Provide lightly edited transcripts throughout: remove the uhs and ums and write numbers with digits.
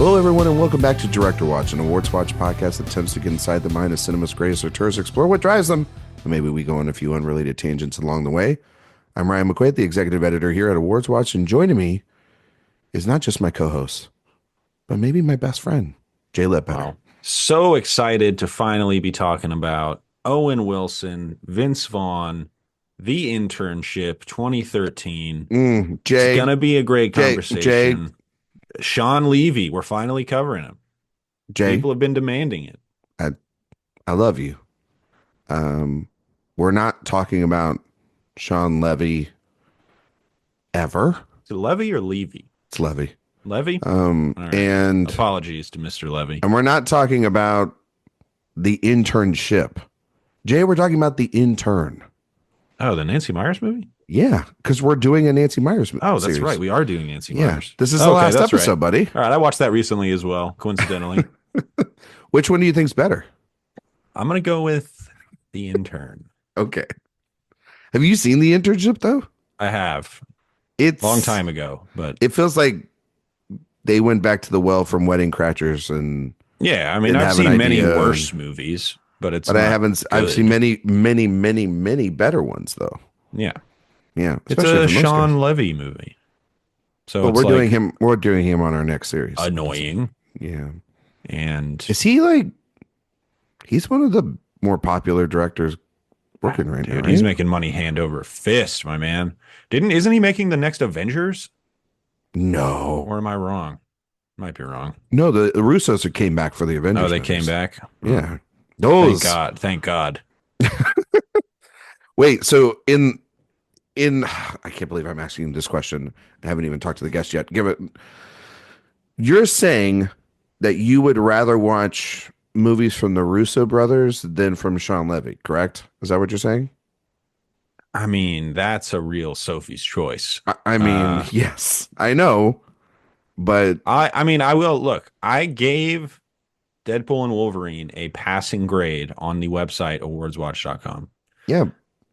Hello, everyone, and welcome back to Director Watch, an AwardsWatch podcast that attempts to get inside the mind of cinema's greatest auteurs, explore what drives them, and maybe we go on a few unrelated tangents along the way. I'm Ryan McQuade, the executive editor here at AwardsWatch, and joining me is not just my co-host, but maybe my best friend, Jay Ledbetter. Wow. So excited to finally be talking about Owen Wilson, Vince Vaughn, The Internship 2013. Jay, it's going to be a great conversation. Jay, Sean Levy, we're finally covering him. Jay, people have been demanding it. I love you. We're not talking about Sean Levy ever. Is it Levy or Levy? It's Levy. Levy? Right. And apologies to Mr. Levy. And we're not talking about The Internship. Jay, we're talking about The Intern. Oh, the Nancy Meyers movie? Yeah, because we're doing a Nancy Meyers movie. Oh, that's right. We are doing Nancy Meyers. This is the last episode, right. buddy. All right, I watched that recently as well, coincidentally. Which one do you think's better? I'm going to go with The Intern. Okay. Have you seen The Internship, though? I have. It's a long time ago, but it feels like they went back to the well from Wedding Crashers, and yeah, I mean, I've seen many worse movies, but I've seen many better ones, though. Yeah. It's a Sean Levy movie. So we're doing him. We're doing him on our next series. Annoying. Yeah. And is he like? He's one of the more popular directors working right now. Right? He's making money hand over fist, my man. Isn't he making the next Avengers? No. Or am I wrong? Might be wrong. No, the Russos came back for the Avengers. Oh, they came back? Yeah. Those. Thank God. Wait, so in I can't believe I'm asking this question. I haven't even talked to the guest yet. You're saying that you would rather watch movies from the Russo brothers than from Sean Levy, correct? Is that what you're saying? I mean, that's a real Sophie's choice. I mean, yes, I know, but I mean, I will look. I gave Deadpool and Wolverine a passing grade on the website awardswatch.com. Yeah.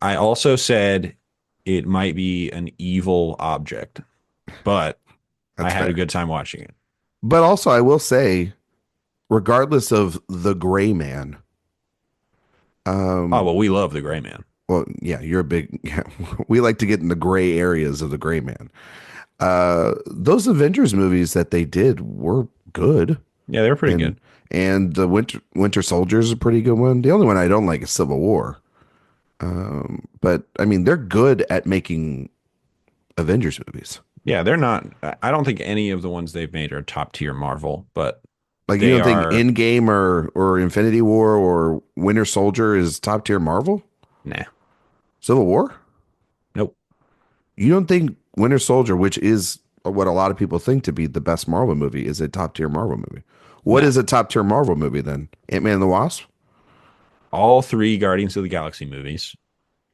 I also said it might be an evil object, but I had a good time watching it. But also, I will say, regardless of The Gray Man. Well, we love The Gray Man. Well, yeah, you're a big. Yeah, we like to get in the gray areas of The Gray Man. Those Avengers movies that they did were good. Yeah, they were pretty good. And the Winter Soldier is a pretty good one. The only one I don't like is Civil War. But I mean, they're good at making Avengers movies. Yeah, they're not. I don't think any of the ones they've made are top tier Marvel, but like you don't think Endgame or Infinity War or Winter Soldier is top tier Marvel? Nah. Civil War? Nope. You don't think Winter Soldier, which is what a lot of people think to be the best Marvel movie, is a top tier Marvel movie? What is a top tier Marvel movie then? Ant-Man and the Wasp? All three Guardians of the Galaxy movies.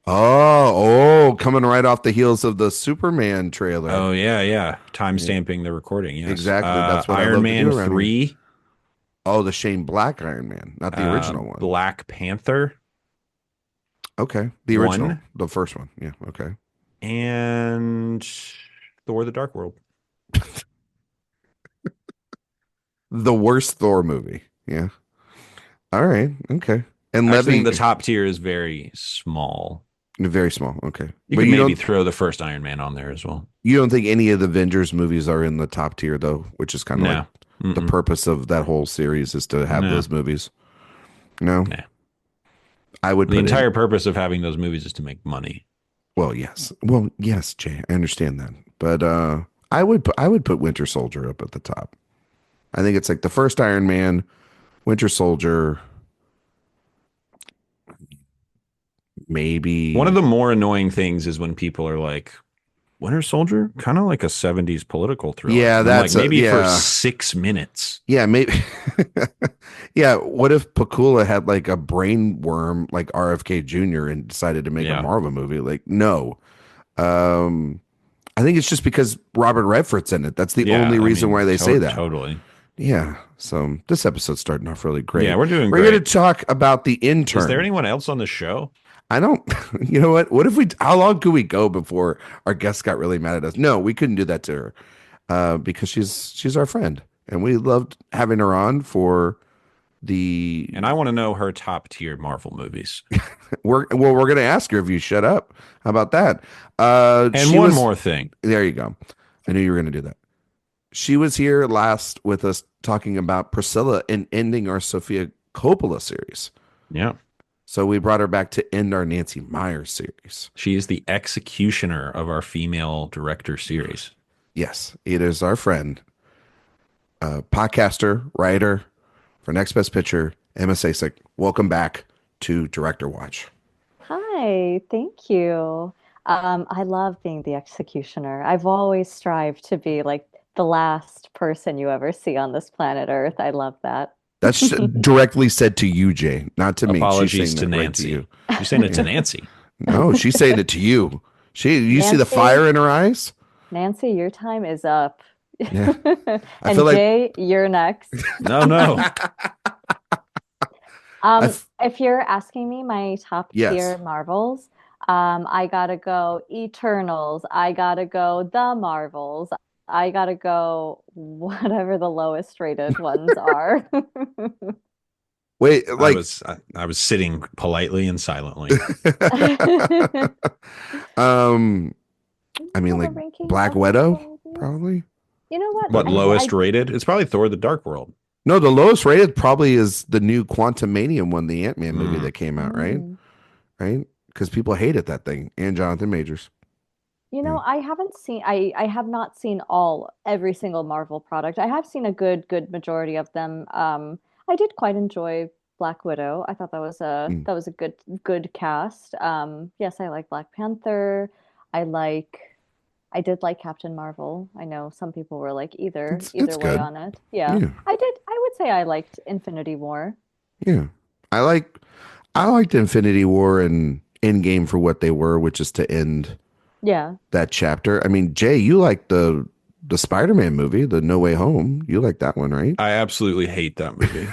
Oh, coming right off the heels of the Superman trailer. Oh, yeah. Time stamping the recording. Yes. Exactly. That's what Iron Man 3. Oh, the Shane Black Iron Man, not the original one. Black Panther. Okay. The original. The first one. Yeah. Okay. And Thor: The Dark World. The worst Thor movie. Yeah. All right. Okay. And Levy, the top tier is very small. Very small. Okay. You could maybe throw the first Iron Man on there as well. You don't think any of the Avengers movies are in the top tier, though, which is kind of like the purpose of that whole series is to have those movies? No? Nah. I would. The entire purpose of having those movies is to make money. Well, yes. Well, yes, Jay. I understand that. But I would put Winter Soldier up at the top. I think it's like the first Iron Man, Winter Soldier. Maybe one of the more annoying things is when people are like, Winter Soldier, kind of like a 70s political thriller. Yeah, that's like maybe for 6 minutes. Yeah, maybe. Yeah, what if Pakula had like a brain worm like RFK Jr. and decided to make a Marvel movie? Like, no. I think it's just because Robert Redford's in it. That's the only reason why they say that. Totally. Yeah. So this episode's starting off really great. Yeah, we're great. We're going to talk about The Intern. Is there anyone else on the show? I don't, you know what? What if how long could we go before our guest got really mad at us? No, we couldn't do that to her because she's our friend and we loved having her on for the. And I want to know her top tier Marvel movies. We're gonna ask her if you shut up. How about that? And She one was more thing. there. You go. I knew you were gonna do that. She was here last with us talking about Priscilla and ending our Sofia Coppola series. Yeah. So we brought her back to end our Nancy Meyers series. She is the executioner of our female director series. Yes, it is our friend, podcaster, writer for Next Best Picture, Ema Sasic. Welcome back to Director Watch. Hi, thank you. I love being the executioner. I've always strived to be like the last person you ever see on this planet Earth. I love that. That's directly said to you, Jay, not to me. Apologies She's to saying that right Nancy. to you. You're saying it to Nancy. No, she's saying it to you. You see the Nancy, fire in her eyes? Nancy, your time is up. Yeah. I And feel like Jay, you're next. No, no. If you're asking me my top Yes. tier Marvels, I gotta go Eternals. I gotta go The Marvels. I gotta go whatever the lowest rated ones are. wait, like I was sitting politely and silently. I mean, Have a like ranking Black of Widow, Marvel movies? probably. You know what? What lowest rated? It's probably Thor: The Dark World. No, the lowest rated probably is the new Quantumania one, the Ant-Man movie that came out, right? Mm. Right? Because people hated that thing, and Jonathan Majors. You Yeah. know, I have not seen every single Marvel product. I have seen a good majority of them. I did quite enjoy Black Widow. I thought Mm. that was a good cast. Yes, I like Black Panther. I like I did like Captain Marvel. I know some people were like It's either way good. on it. Yeah. Yeah, I would say I liked Infinity War. yeah. I like I liked Infinity War and Endgame for what they were, which is to end Yeah. that chapter. I mean, Jay, you like the Spider-Man movie, the No Way Home. You like that one, right? I absolutely hate that movie.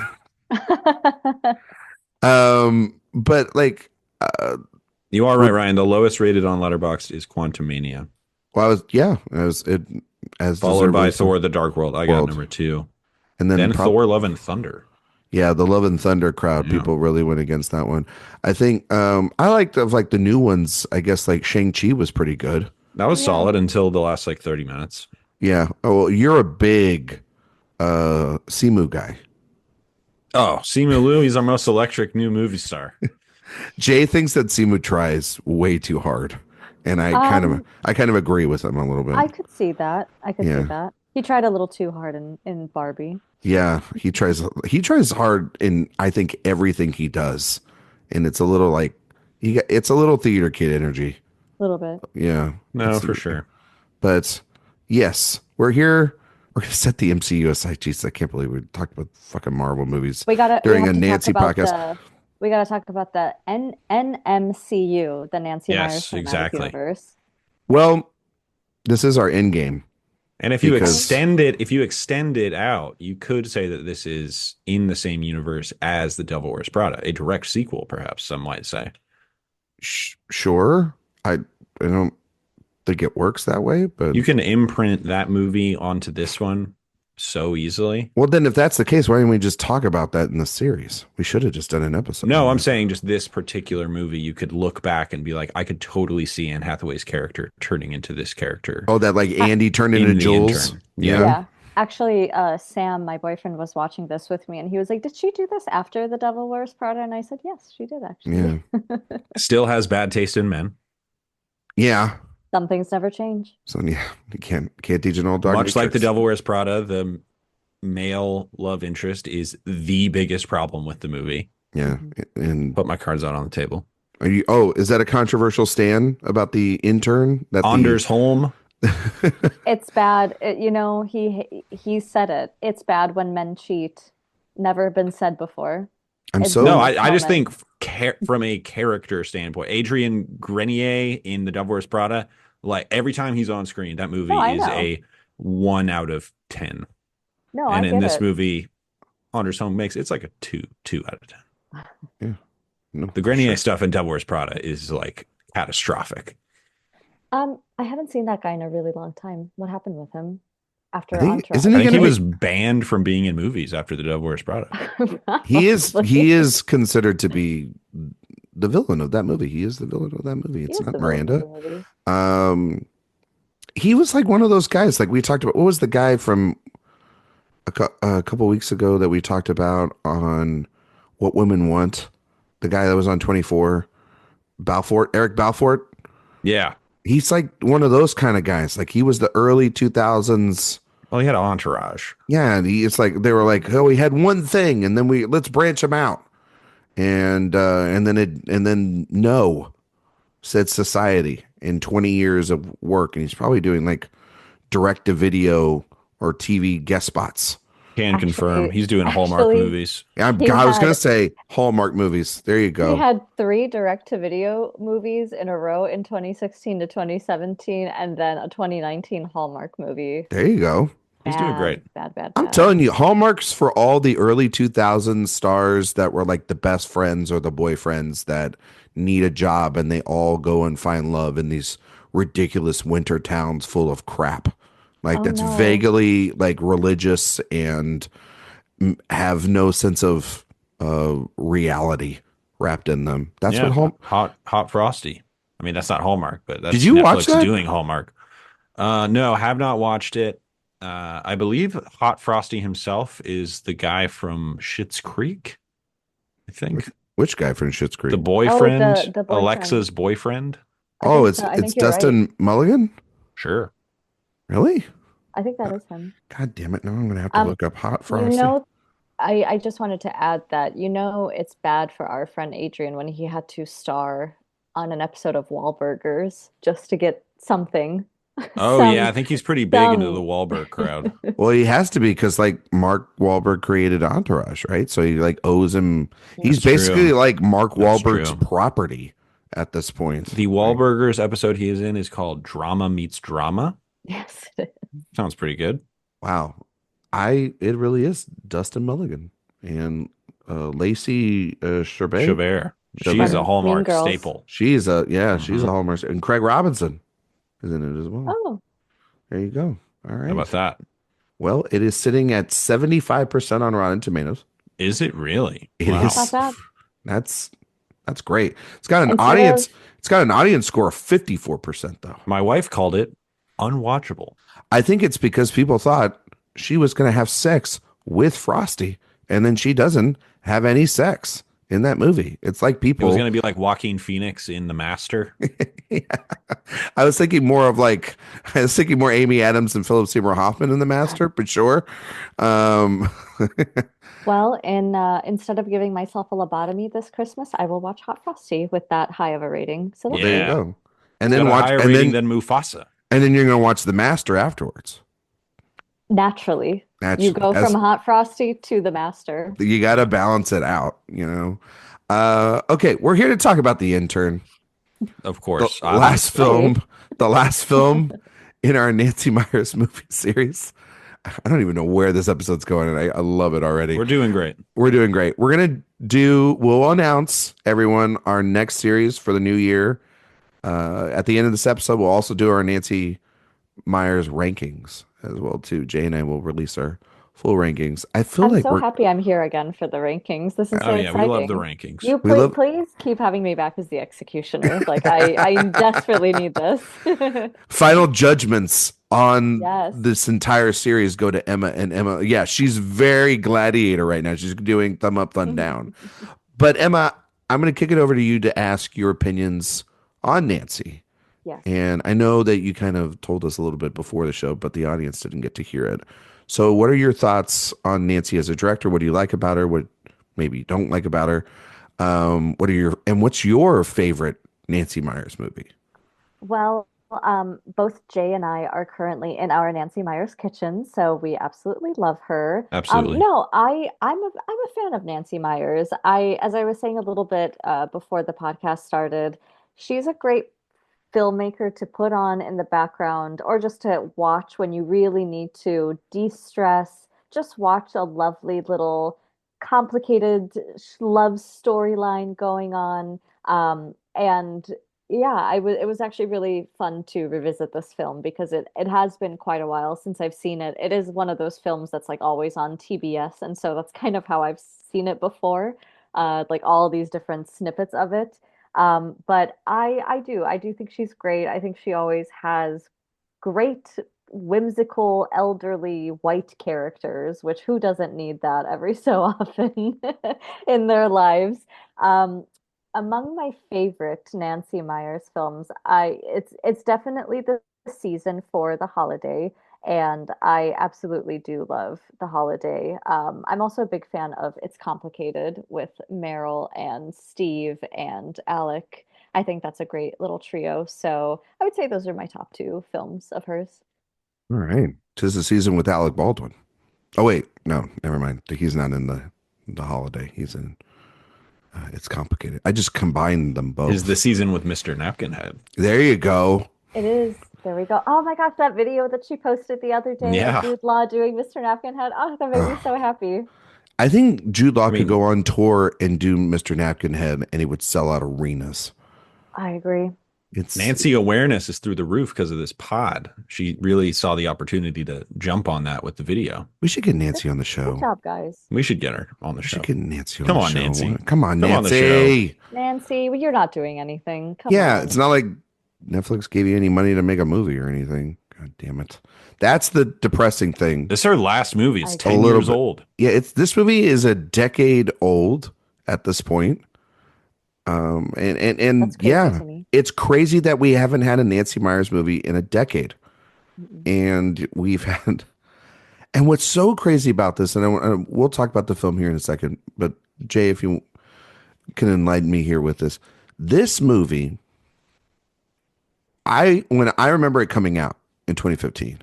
But like, uh, You are right, Ryan. The lowest rated on Letterboxd is Quantumania, well, I was it as followed by deservedly so. Thor: The Dark World. I got World. number 2. And then Then Thor: Love and Thunder. yeah, the Love and Thunder crowd, Yeah. people really went against that one. I think I liked of like the new ones, I guess like Shang-Chi was pretty good. That was Yeah. solid until the last like 30 minutes. Yeah. Oh, well, you're a big Simu guy. Oh, Simu Liu, he's our most electric new movie star. Jay thinks that Simu tries way too hard. And Um, I kind of agree with him a little I bit. could see that. I could see Yeah. that. He tried a little too hard in Barbie. Yeah, he tries hard in I think everything he does. And it's a little like it's a little theater kid energy. A little bit. Yeah. No, It's- for sure. But yes, we're here. We're gonna set the MCU aside. Jesus, I can't believe we talked about fucking Marvel movies We during have a to talk Nancy about podcast. we gotta talk about the NMCU, the Nancy Meyers Yes, Cinematic exactly. Universe. Well, this is our end game. And if you Because- extend it out, you could say that this is in the same universe as The Devil Wears Prada, a direct sequel, perhaps some might say. Sure. I don't think it works that way, but You can imprint that movie onto this one so easily. well, then if that's the case, why didn't we just talk about that in the series? We should have just done an episode. No, on I'm that. saying just this particular movie, you could look back and be like, I could totally see Anne Hathaway's character turning into this character. Oh, that like Andy turned In into The Jules. Intern. Yeah. Yeah. Actually, Sam, my boyfriend, was watching this with me and he was like, "Did she do this after The Devil Wears Prada?" And I said, "Yes, she did actually." Yeah. Still has bad taste in men. Yeah. Some things never change. So yeah, you can't teach an old dog. Much new like The tricks. Devil Wears Prada, the male love interest is the biggest problem with the movie. Yeah. And Put my cards out on the table. are you? Oh, is that a controversial stand about the intern? That Anders Holm. It's bad. You know, he said it. It's bad when men cheat. Never been said before. I'm It's so No, Boom. I just Moment. think from a character standpoint, Adrian Grenier in The Devil Wears Prada, like every time he's on screen, that movie No, I is know. a 1 out of 10. No, And I in get this it. movie, Anders Holm it's like a 2 out of 10. no, The Grenier sure. stuff in Devil Wears Prada is like catastrophic. I haven't seen that guy in a really long time. What happened with him? I after think Entourage. isn't I he think going he to was be? banned from being in movies after The Dove Wears Prada. He Probably. is considered to be the villain of that movie. He is the villain of that movie. He It's is not the villain of Miranda. the movie. Um, he was like one of those guys. Like we talked about. What was the guy from a couple weeks ago that we talked about on What Women Want? The guy that was on 24, Balfour, Eric Balfour. Yeah. He's like one of those kind of guys. Like he was the early 2000s. Well, he had Entourage. Yeah, and it's like they were like, oh, we had one thing, and then let's branch him out, and then no, said society in 20 years of work, and he's probably doing like direct to video or TV guest spots. Can confirm Actually, he's doing Hallmark actually, movies. Yeah, he I was gonna had say Hallmark movies. There you he go. had three direct-to-video movies in a row in 2016 to 2017, and then a 2019 Hallmark movie. There you go. He's doing Bad, great. bad, bad, I'm bad. telling you, Hallmarks for all the early 2000s stars that were like the best friends or the boyfriends that need a job and they all go and find love in these ridiculous winter towns full of crap. Like Oh that's no. vaguely like religious and have no sense of reality wrapped in them. That's what Yeah, Hall. hot frosty. I mean, that's not Hallmark, but Did that's you watch Netflix that? doing Hallmark. No, have not watched it. I believe Hot Frosty himself is the guy from Schitt's Creek. I think Which guy from Schitt's the Creek? Oh, boyfriend, the boyfriend. Alexa's boyfriend. I Oh, think it's so. I it's think you're right. Dustin Mulligan. Sure. Really? I think that is him. God damn it! Now I'm gonna have to Um, look up Hot you Frosty. know, I just wanted to add that, it's bad for our friend Adrian when he had to star on an episode of Wahlburgers just to get something, Oh yeah, some, I think he's pretty big into the some. Wahlberg crowd. Well, he has to be because like Mark Wahlberg created Entourage, right? So he like owes him. He's That's basically true. like Mark That's Wahlberg's true. property at this point. The Right? Wahlburgers episode he is in is called Drama Meets Drama. Yes, it is. Sounds pretty good. Wow, it really is Dustin Mulligan and Lacey Chabert. Chabert. She's a Chabert. From Mean Hallmark Girls. staple. She's she's a Hmm. Hallmark, and Craig Robinson is in it as well. Oh, There you go. All How about right. that? Well, it is sitting at 75% on Rotten Tomatoes. Is it really? It Wow. that's not is. bad. That's that's great. It's got an Instead audience. of, It's got an audience score of 54% though. My wife called it unwatchable. I think it's because people thought she was going to have sex with Frosty, and then she doesn't have any sex in that movie. It's like It was people. going to be like Joaquin Phoenix in The Master. Yeah. I was thinking more of like I was thinking more Amy Adams and Philip Seymour Hoffman in The Master, but sure. Um, well, instead of giving myself a lobotomy this Christmas, I will watch Hot Frosty with that high of a rating. So well, that's there you Yeah. great. go. And It's then got a watch, higher rating than Mufasa. and then you're going to watch The Master afterwards. Naturally, you Naturally, go as from Hot Frosty to the Master. you got to balance it out, Okay, we're here to talk about The Intern, Of the course. last Obviously. film, the last film in our Nancy Meyers movie series. I don't even know where this episode's going, and I love it already. We're doing great. We're doing great. We'll announce everyone our next series for the new year. At the end of this episode, we'll also do our Nancy Meyers rankings as well too. Jay and I will release our full rankings. I feel I'm like so happy I'm here again for the rankings. This is Oh so yeah, we love the exciting. rankings. You we love please keep having me back as the executioner. Like I desperately need this. final judgments on Yes. this entire series go to Emma, and Emma, yeah, she's very gladiator right now. She's doing thumb up, thumb down. But Emma, I'm going to kick it over to you to ask your opinions on Nancy. Yes. And I know that you kind of told us a little bit before the show, but the audience didn't get to hear it. So what are your thoughts on Nancy as a director? What do you like about her? What maybe you don't like about her? What's your favorite Nancy Meyers movie? Well, both Jay and I are currently in our Nancy Meyers kitchen, so we absolutely love her. Absolutely. No, I'm a fan of Nancy Meyers. As I was saying a little bit before the podcast started, she's a great filmmaker to put on in the background or just to watch when you really need to de-stress. Just watch a lovely little complicated love storyline going on. And Yeah, it was actually really fun to revisit this film because it has been quite a while since I've seen it. It is one of those films that's like always on TBS, and so that's kind of how I've seen it before. Like all these different snippets of it. But I do think she's great. I think she always has great whimsical elderly white characters, which who doesn't need that every so often in their lives. Um, Among my favorite Nancy Meyers films, I it's definitely the season for The Holiday, and I absolutely do love The Holiday. I'm also a big fan of It's Complicated with Meryl and Steve and Alec. I think that's a great little trio. So I would say those are my top two films of hers. All right. 'Tis the season with Alec Baldwin. Oh wait, no, never mind. He's not in the holiday. He's in. It's complicated. I just combined them Is both. the season with Mr. Napkinhead. There you go. It is. There we go. Oh my gosh, that video that she posted the other day of Yeah. Jude Law doing Mr. Napkinhead. Oh, that made me so happy. I think Jude Law I could mean, go on tour and do Mr. Napkinhead, and he would sell out arenas. I agree. It's Nancy awareness is through the roof because of this pod. She really saw the opportunity to jump on that with the video. We should get Nancy on the Good show. job, guys. We should get her on the We show. should get Nancy on Come the on, show. Nancy. Come on, Come on the Nancy. Nancy, well, you're not doing anything. Come Yeah, on. it's not like Netflix gave you any money to make a movie or anything. God damn it. That's the depressing thing. This is her last movie. It's I 10 agree. years old. Yeah, this movie is a decade old at this point. And That's crazy yeah, to me. it's crazy that we haven't had a Nancy Meyers movie in a decade. Mm-mm. And we've had, and what's so crazy about this, and we'll talk about the film here in a second, but Jay, if you can enlighten me here with this movie, when I remember it coming out in 2015,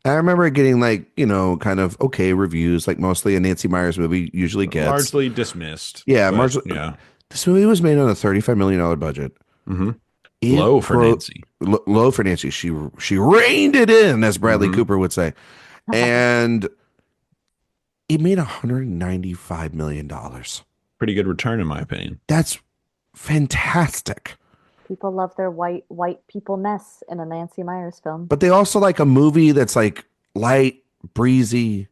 I remember it getting like, kind of okay reviews, like mostly a Nancy Meyers movie usually gets. Largely dismissed. Yeah, but, yeah. This movie was made on a $35 million budget. Mm-hmm. It Low for Nancy. Low for Nancy. She reined it in, as Bradley Mhm. Cooper would say. And it made $195 million. Pretty good return, in my opinion. That's fantastic. People love their white people mess in a Nancy Meyers film. But they also like a movie that's like light, breezy.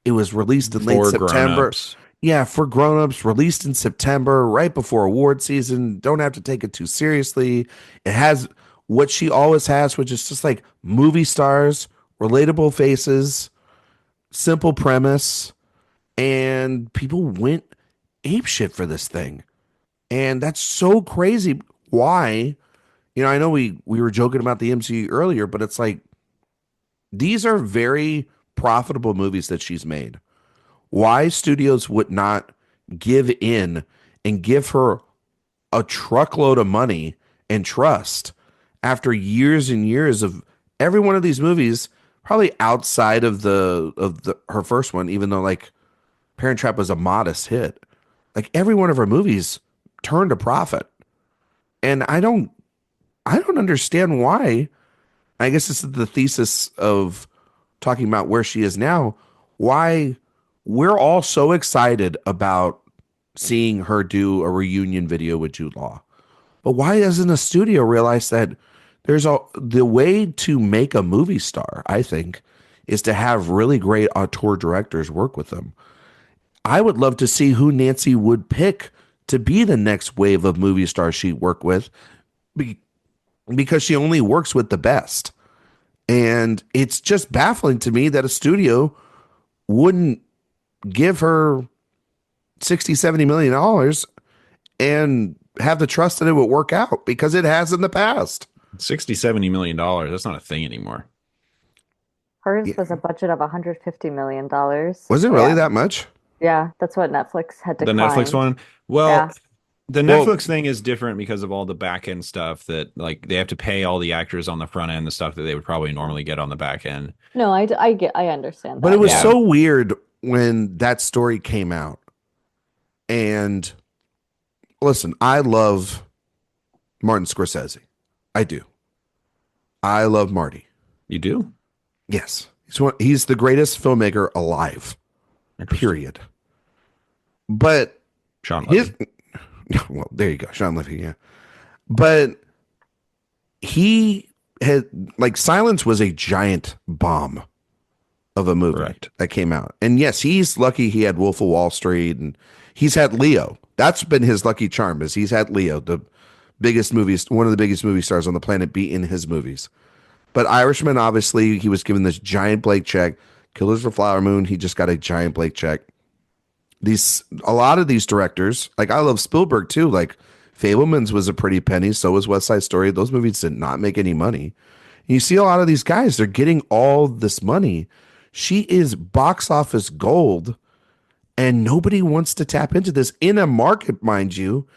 It was released in late For September. grown-ups. Yeah, for grown-ups, released in September, right before award season. Don't have to take it too seriously. It has what she always has, which is just like movie stars, relatable faces, simple premise, and people went apeshit for this thing. And that's so crazy. Why? I know we were joking about the MCU earlier, but it's like these are very profitable movies that she's made. Why studios would not give in and give her a truckload of money and trust after years and years of every one of these movies, probably outside of her first one, even though like Parent Trap was a modest hit. Like every one of her movies turned a profit. And I don't understand why. I guess this is the thesis of talking about where she is now. Why we're all so excited about seeing her do a reunion video with Jude Law. But why doesn't a studio realize that the way to make a movie star, I think, is to have really great auteur directors work with them. I would love to see who Nancy would pick to be the next wave of movie stars she'd work with because she only works with the best. And it's just baffling to me that a studio wouldn't give her 60, 70 million dollars and have the trust that it would work out because it has in the past. 60, $70 million. That's not a thing anymore. Hers was a budget of $150 million. Was it really that much? Yeah, that's what Netflix had declined. The Netflix one? Well, Yeah. the Netflix thing is different because of all the back end stuff that like they have to pay all the actors on the front end, the stuff that they would probably normally get on the back end. No, I understand that. But it was yeah. so weird when that story came out. And listen, I love Martin Scorsese. I do. I love Marty. You do? Yes. He's the greatest filmmaker alive. Period. But Sean Levy. well, there you go. Sean Levy, yeah. But he had like Silence was a giant bomb of a movie Correct. that came out. And yes, he's lucky he had Wolf of Wall Street and he's had Leo. That's been his lucky charm is he's had Leo, the biggest movies, one of the biggest movie stars on the planet, be in his movies. But Irishman, obviously, he was given this giant Blake check. Killers of the Flower Moon, he just got a giant Blake check. A lot of these directors, like I love Spielberg too. Like Fableman's was a pretty penny. So was West Side Story. Those movies did not make any money. And you see a lot of these guys, they're getting all this money. She is box office gold, and nobody wants to tap into this in a market, mind you,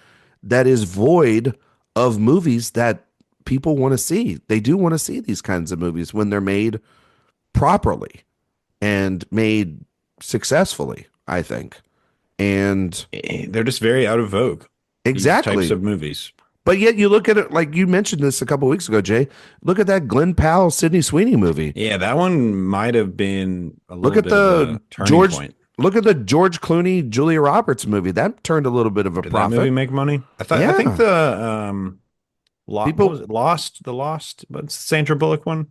that is void of movies that people want to see. They do want to see these kinds of movies when they're made properly and made successfully, I think. And They're just very out of vogue. exactly. These types of movies. But yet you look at it like you mentioned this a couple weeks ago, Jay. Look at that Glenn Powell, Sydney Sweeney movie. Yeah, that one might have been a little Look at bit of a turning point. Look at the George Clooney, Julia Roberts movie. That turned a little bit of a Did profit. that movie make money? I think the People- what was it? Lost, but Sandra Bullock one,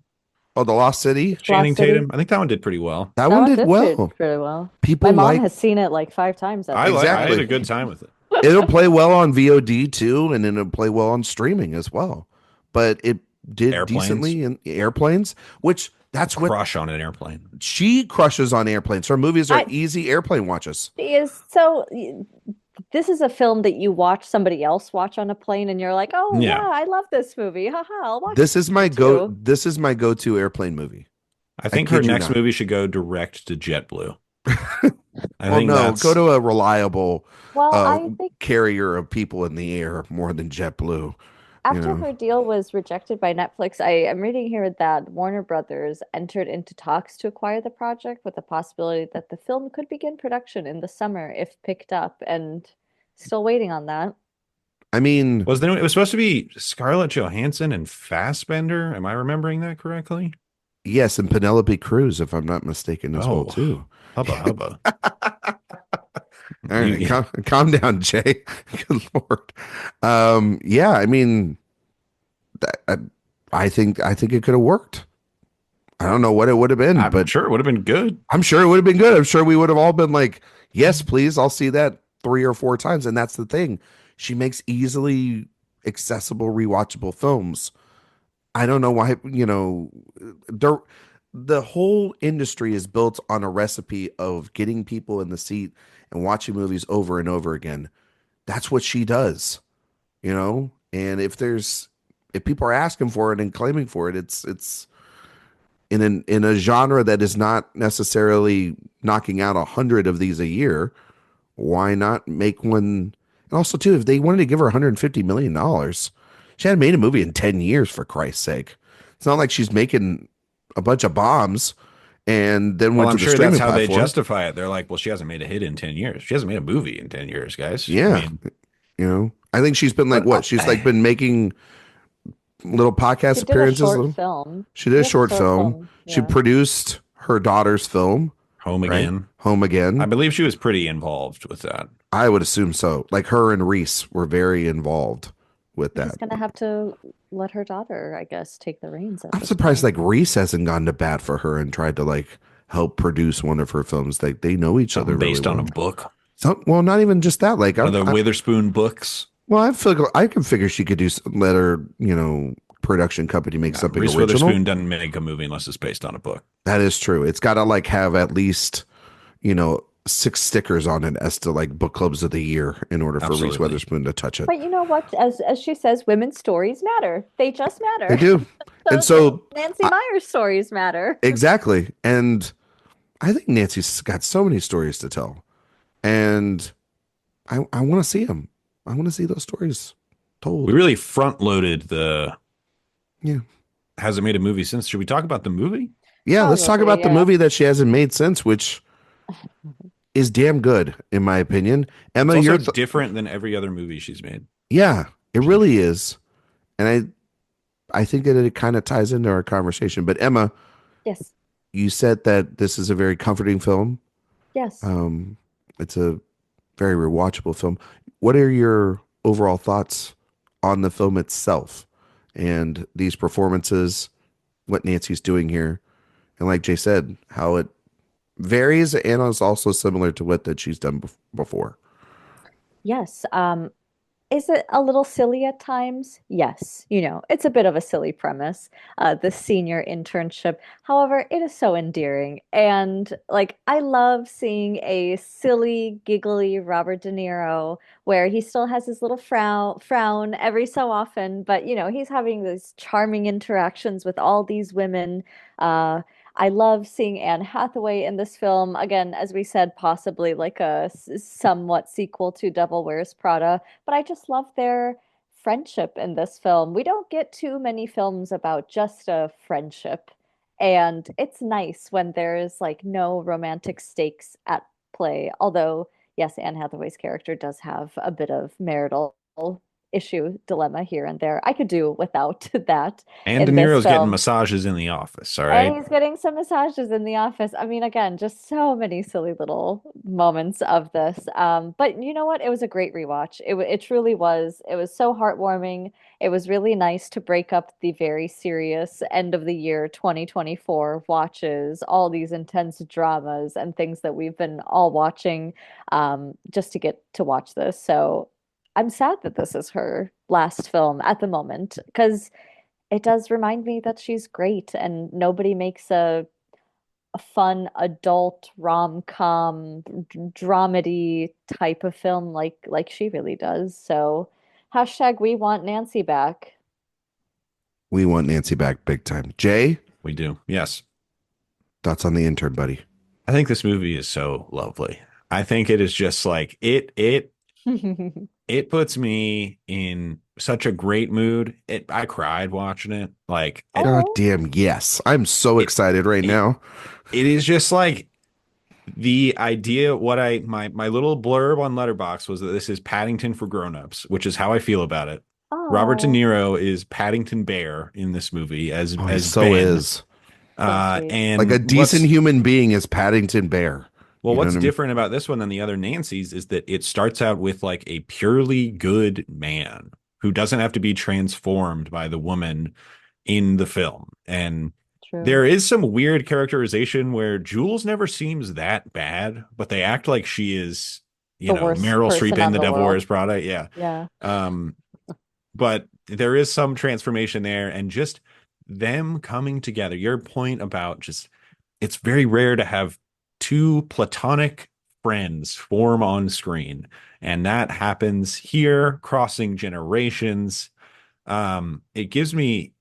Oh, The Lost City. Channing City? Tatum. I think that one did pretty well. That one did well. pretty well. People My mom like has seen it like 5 times. I Exactly. had a good time with it. it'll play well on VOD too, and then it'll play well on streaming as well. But it did Airplanes. decently in airplanes, which that's what Crush on an airplane. she crushes on airplanes. Her movies are I- easy airplane watches. She is so. This is a film that you watch somebody else watch on a plane, and you're like, "Oh Yeah. yeah, I love this movie. Haha, I'll watch." This is my it go. too." This is my go-to airplane movie. I think her kid you next not. movie should go direct to JetBlue. I Well, think no, that's go to a reliable Well, I think carrier of people in the air more than JetBlue. after know. her deal was rejected by Netflix, I am reading here that Warner Brothers entered into talks to acquire the project with the possibility that the film could begin production in the summer if picked up, and still waiting on that. I mean, it was supposed to be Scarlett Johansson and Fassbender. Am I remembering that correctly? yes, and Penelope Cruz, if I'm not mistaken, as well Oh. too. Hubba. All right, Yeah. calm down, Jay. Good Lord. Yeah, I mean, I think it could have worked. I don't know what it would have been, I'm but sure it would have been good. I'm sure it would have been good. I'm sure we would have all been like, yes, please, I'll see that 3 or 4 times. And that's the thing. She makes easily accessible, rewatchable films. I don't know why, the whole industry is built on a recipe of getting people in the seat and watching movies over and over again. That's what she does, and if people are asking for it and claiming for it, it's in a genre that is not necessarily knocking out 100 of these a year. Why not make one? And also too, if they wanted to give her $150 million, she hadn't made a movie in 10 years, for Christ's sake. It's not like she's making a bunch of bombs and then went Well, I'm to the sure streaming that's how they platform. justify it. They're like, well, she hasn't made a hit in 10 years. She hasn't made a movie in 10 years, guys. Yeah. I mean, I think she's been like, But, what? She's like been making little podcast She did a appearances. short film. She did a She short film. She yeah. produced her daughter's film, Home right? Again. Home Again. I believe she was pretty involved with that. I would assume so. Like her and Reese were very involved with She's that. gonna have to let her daughter, I guess, take the reins. At I'm this surprised point. like Reese hasn't gone to bat for her and tried to like help produce one of her films. They know each other Based really on well. a book. Well, not even just that. Like, One of the I Witherspoon books. I can figure she could let her, production company make something Reese original. Witherspoon doesn't make a movie unless it's based on a book. That is true. It's got to like have at least, 6 stickers on it as to like book clubs of the year in order for Reese Absolutely. Witherspoon to touch it. But you know what? As she says, women's stories matter. They just matter. They do. And so Nancy Meyers stories matter. exactly. And I think Nancy's got so many stories to tell. And I want to see them. I want to see those stories told. We really front loaded the. Yeah. Hasn't made a movie since. Should we talk about the movie? Yeah, let's talk Probably, about the yeah. movie that she hasn't made since, which is damn good, in my opinion. Emma, It's you're also different than every other movie she's made. yeah, it really is. And I think that it kind of ties into our conversation. But Emma, Yes. you said that this is a very comforting film. Yes. It's a very rewatchable film. What are your overall thoughts on the film itself and these performances, what Nancy's doing here. And like Jay said, how it varies and is also similar to what that she's done before. Yes. Is it a little silly at times? Yes. It's a bit of a silly premise, the senior internship. However, it is so endearing. And like, I love seeing a silly, giggly Robert De Niro where he still has his little frown every so often, but he's having these charming interactions with all these women. I love seeing Anne Hathaway in this film. Again, as we said, possibly like a somewhat sequel to Devil Wears Prada, but I just love their friendship in this film. We don't get too many films about just a friendship, and it's nice when there's like no romantic stakes at play. Although, yes, Anne Hathaway's character does have a bit of marital issue dilemma here and there. I could do without that And De in this Niro's getting film. massages in the office. All And right. he's getting some massages in the office. I mean, again, just so many silly little moments of this. But you know what? It was a great rewatch. It truly was. It was so heartwarming. It was really nice to break up the very serious end of the year 2024 watches, all these intense dramas and things that we've been all watching, just to get to watch this. So I'm sad that this is her last film at the moment because it does remind me that she's great and nobody makes a fun adult rom-com dramedy type of film like she really does. So hashtag we want Nancy back. We want Nancy back big time. Jay, We do. Yes. thoughts on the intern, buddy? I think this movie is so lovely. I think it is just like it puts me in such a great mood. I cried watching it. Like God Oh, damn, yes. I'm so excited right it, now. it is just like the idea. What my little blurb on Letterboxd was that this is Paddington for grown-ups, which is how I feel about it. Robert De oh, Niro is Paddington Bear in this movie Oh, he as so Ben. is. so sweet. Like a And decent human being is Paddington Bear. well, You know what's what I mean? different about this one than the other Nancy's is that it starts out with like a purely good man who doesn't have to be transformed by the woman in the film. And True. there is some weird characterization where Jules never seems that bad, but they act like she is, The worst Meryl Streep person in on The the Devil world. Wears Prada. Yeah. Yeah. Um, but there is some transformation there and just them coming together. Your point about just it's very rare to have two platonic friends form on screen, and that happens here, crossing generations. It gives me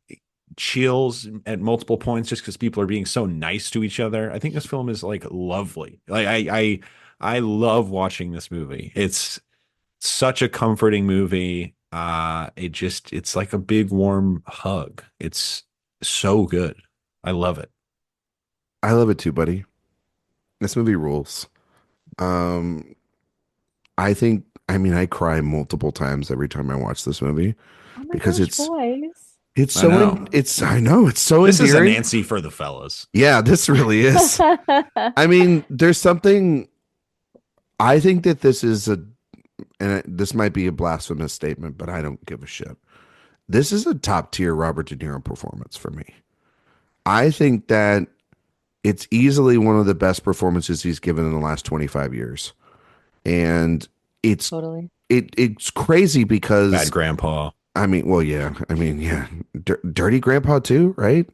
chills at multiple points just because people are being so nice to each other. I think this film is like lovely. Like I love watching this movie. It's such a comforting movie. It's like a big warm hug. It's so good. I love it. I love it too, buddy. This movie rules. Um, I mean, I cry multiple times every time I watch this movie Oh my because gosh, boys. I know. I know, it's so This is a endearing. Nancy for the fellas. Yeah, this really is. I mean, there's something, I think that this is this might be a blasphemous statement, but I don't give a shit. This is a top tier Robert De Niro performance for me. I think that it's easily one of the best performances he's given in the last 25 years. And it's Totally. it's crazy because Bad grandpa. I mean, well, yeah. I mean, yeah. Dirty Grandpa too, right?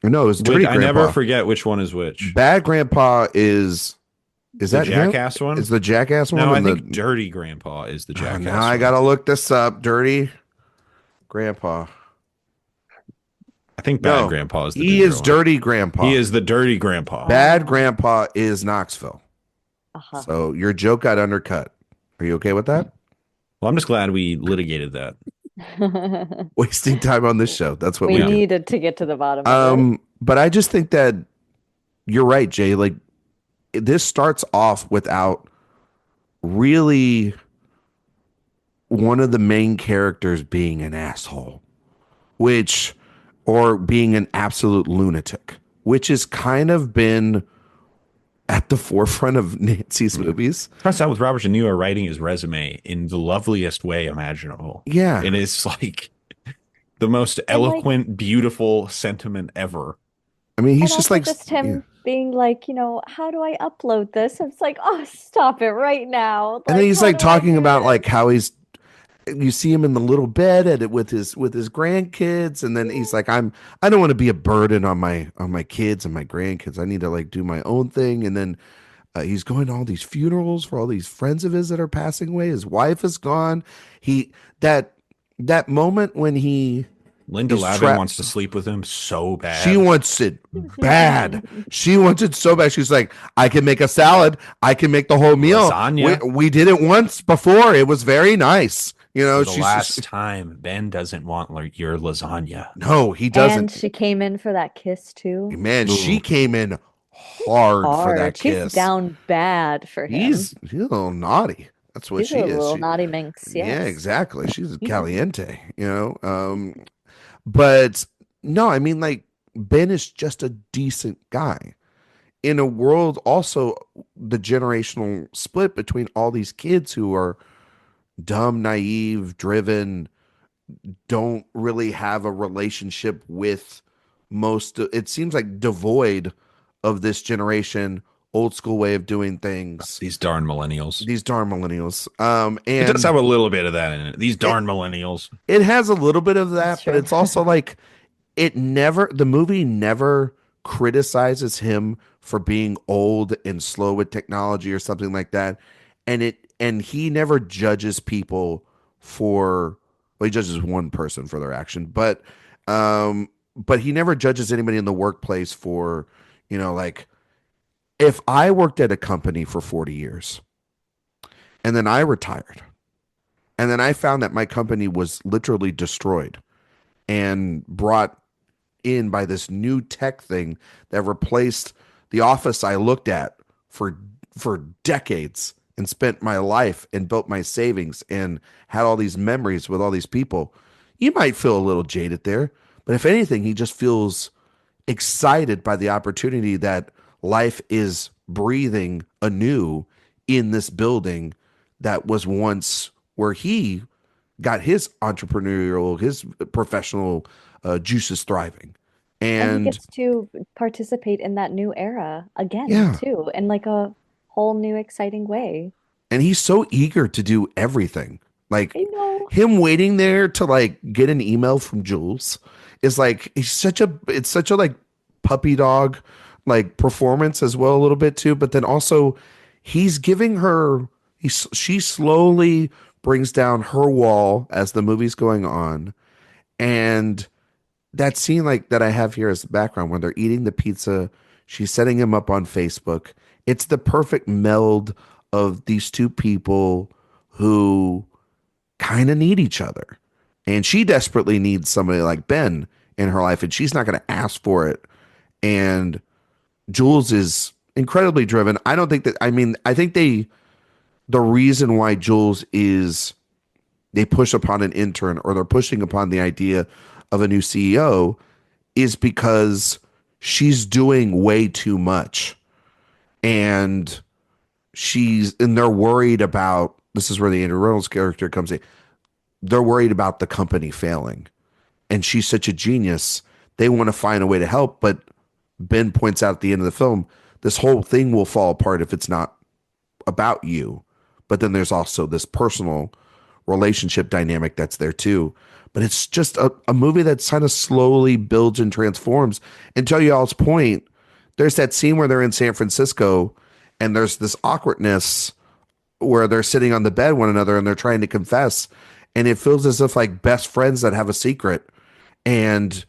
No, it's Dirty I Grandpa. never forget which one is which. Bad Grandpa is The that him? Jackass one? Is the Jackass one? No, I and think Dirty Grandpa is the Jackass now I one. gotta look this up. Dirty Grandpa. I think Bad No, Grandpa is the he ginger is one. Dirty Grandpa. He is the Dirty Grandpa. Bad Grandpa is Knoxville. Uh-huh. So your joke got undercut. Are you okay with that? Well, I'm just glad we litigated that. Wasting time on this show. That's what We we do. needed to get to the bottom of it. But I just think that you're right, Jay. Like this starts off without really one of the main characters being an asshole, or being an absolute lunatic, which has kind of been at the forefront of Nancy's movies. Starts out with Robert De Niro writing his resume in the loveliest way imaginable. Yeah. And it's like The most And like, eloquent, beautiful sentiment ever. I mean, and he's just also like, just yeah. him being like, how do I upload this? And it's like, oh, stop it right now. And then Like, he's how like do I talking do about this? like how you see him in the little bed with his grandkids, and then he's like, I don't want to be a burden on my kids and my grandkids. I need to like do my own thing. And then he's going to all these funerals for all these friends of his that are passing away. His wife is gone. He that that moment when he Linda is Lavin trapped. wants to sleep with him so She bad. wants it bad. She wants it so bad. She's like, I can make a salad. I can make the whole meal. We Lasagna. we did it once before. It was very nice. For the She's last time, Ben doesn't want your lasagna. no, he And doesn't. she came in for that kiss too. Man, she Ooh. came in hard for that Hard. She's kiss. down bad for him. He's a little naughty. That's what She's she a is. little naughty minx, Yeah, yes. exactly. She's a caliente. But no, I mean, like, Ben is just a decent guy in a world, also the generational split between all these kids who are dumb, naive, driven, don't really have a relationship with it seems like devoid of this generation, old school way of doing things. These darn millennials. These darn millennials. It does And have a little bit of that in it. These darn millennials. it has a little bit of That's that, but true. it's also like the movie never criticizes him for being old and slow with technology or something like that. And he never judges people for, well, he judges one person for their action, but he never judges anybody in the workplace for, like, if I worked at a company for 40 years and then I retired and then I found that my company was literally destroyed and brought in by this new tech thing that replaced the office I looked at for decades and spent my life and built my savings and had all these memories with all these people. You might feel a little jaded there, but if anything, he just feels excited by the opportunity that life is breathing anew in this building that was once where he got his entrepreneurial, his professional juices thriving. And he And gets to participate in that new era again, yeah, too, in like a whole new exciting way. and he's so eager to do everything. Like I know. him waiting there to like get an email from Jules is like it's such a like puppy dog like performance as well a little bit too, but then also he's giving her she slowly brings down her wall as the movie's going on. And that scene like that I have here as the background when they're eating the pizza, she's setting him up on Facebook. It's the perfect meld of these two people who kind of need each other. And she desperately needs somebody like Ben in her life, and she's not going to ask for it. And Jules is incredibly driven. I don't think that, I mean, I think the reason why Jules is, they push upon an intern or they're pushing upon the idea of a new CEO is because she's doing way too much. And they're worried about, this is where the Andrew Reynolds character comes in. They're worried about the company failing. And she's such a genius. They want to find a way to help. But Ben points out at the end of the film, this whole thing will fall apart if it's not about you. But then there's also this personal relationship dynamic that's there too. But it's just a movie that kind of slowly builds and transforms. And to y'all's point, there's that scene where they're in San Francisco and there's this awkwardness where they're sitting on the bed one another and they're trying to confess. And it feels as if like best friends that have a secret and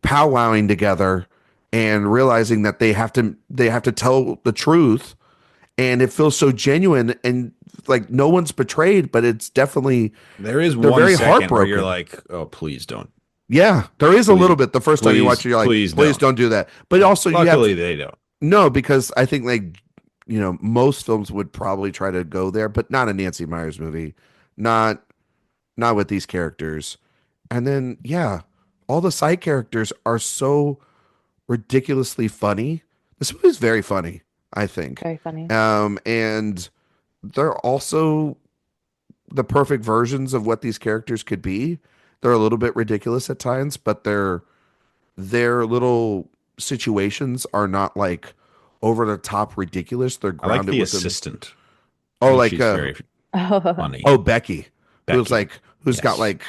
powwowing together and realizing that they have to tell the truth. And it feels so genuine and like no one's betrayed, but it's definitely, There is they're one very second where heartbroken. you're like, oh, please don't. Yeah, there is a little bit the first time you watch it, you're like, please don't do that. But also Luckily, they don't. no, because I think like, most films would probably try to go there, but not a Nancy Meyers movie, not with these characters. And then, yeah, all the side characters are so ridiculously funny. This movie is very funny, I think. Very funny. And they're also the perfect versions of what these characters could be. They're a little bit ridiculous at times, but their little situations are not like over the top ridiculous. They're I like grounded the within. assistant. I Oh, think like she's very funny. oh, Becky, Becky. who's got Yes. like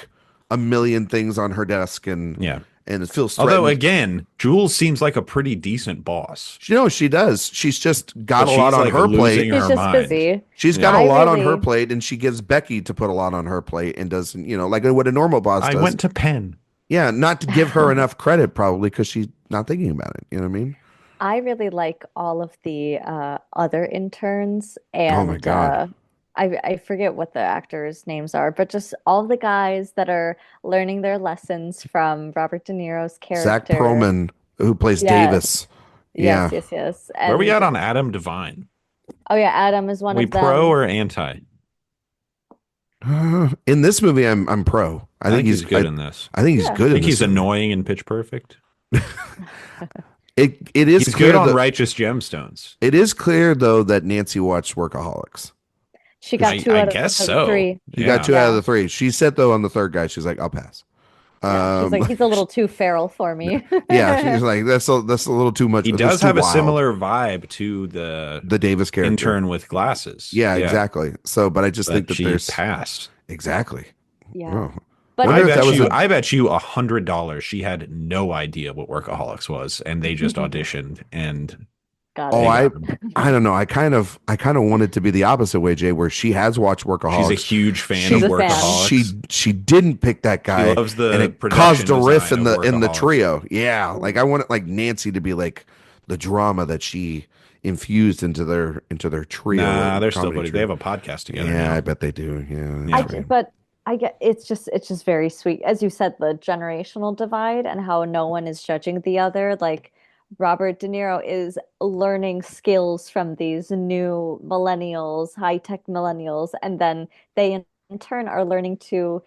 a million things on her desk Yeah. and it feels Although threatened. again, Jules seems like a pretty decent boss. She does. She's just got But a lot she's on like her plate. losing She's her just mind. busy. She's got Yeah. a I lot on her really, plate, and she gives Becky to put a lot on her plate and doesn't, like what a normal boss I does. went to Penn. Yeah, not to give her enough credit, probably because she's not thinking about it. You know what I mean? I really like all of the other interns, Oh my and God. I forget what the actors' names are, but just all the guys that are learning their lessons from Robert De Niro's Zach character. Perlman, who plays Yes, Davis. yes, Yeah. yes, yes. Where are we And at on Adam Devine? oh yeah, Adam is one We of pro them. or anti? In this movie, I'm pro. I think he's good in this. I think he's Yeah. good I in think this he's movie. annoying in Pitch Perfect. It is He's clear good on that Righteous Gemstones. it is clear though that Nancy watched Workaholics. She got two I out guess of so. three. She got Yeah. two out of Yeah. the three. She said though on the third guy, she's like, I'll pass. Yeah, she's like, Um, he's a little too feral for me. yeah, she's like, that's a little too much. He That's does too have a wild. similar vibe to the The Davis character. intern with glasses. Yeah, exactly. So, but I just think But that she there's passed. exactly. Yeah. Oh. But Wonder if that was I bet you $100 she had no idea what Workaholics was, and they just auditioned and got Oh, it. I don't know. I kind of wanted to be the opposite way, Jay, where she has watched she's a Workaholics. huge fan She's of a fan. Workaholics. She didn't pick that guy. She loves the and it production caused a riff design in of the Workaholics. trio. Yeah, like I wanted like Nancy to be like the drama that she infused into their trio. Nah, they're still comedy buddies. They trio. have a podcast together Yeah, now. I bet they do. Yeah, Yeah. that's right. But I get it's just very sweet. As you said, the generational divide and how no one is judging the other. Like Robert De Niro is learning skills from these new millennials, high-tech millennials, and then they in turn are learning to,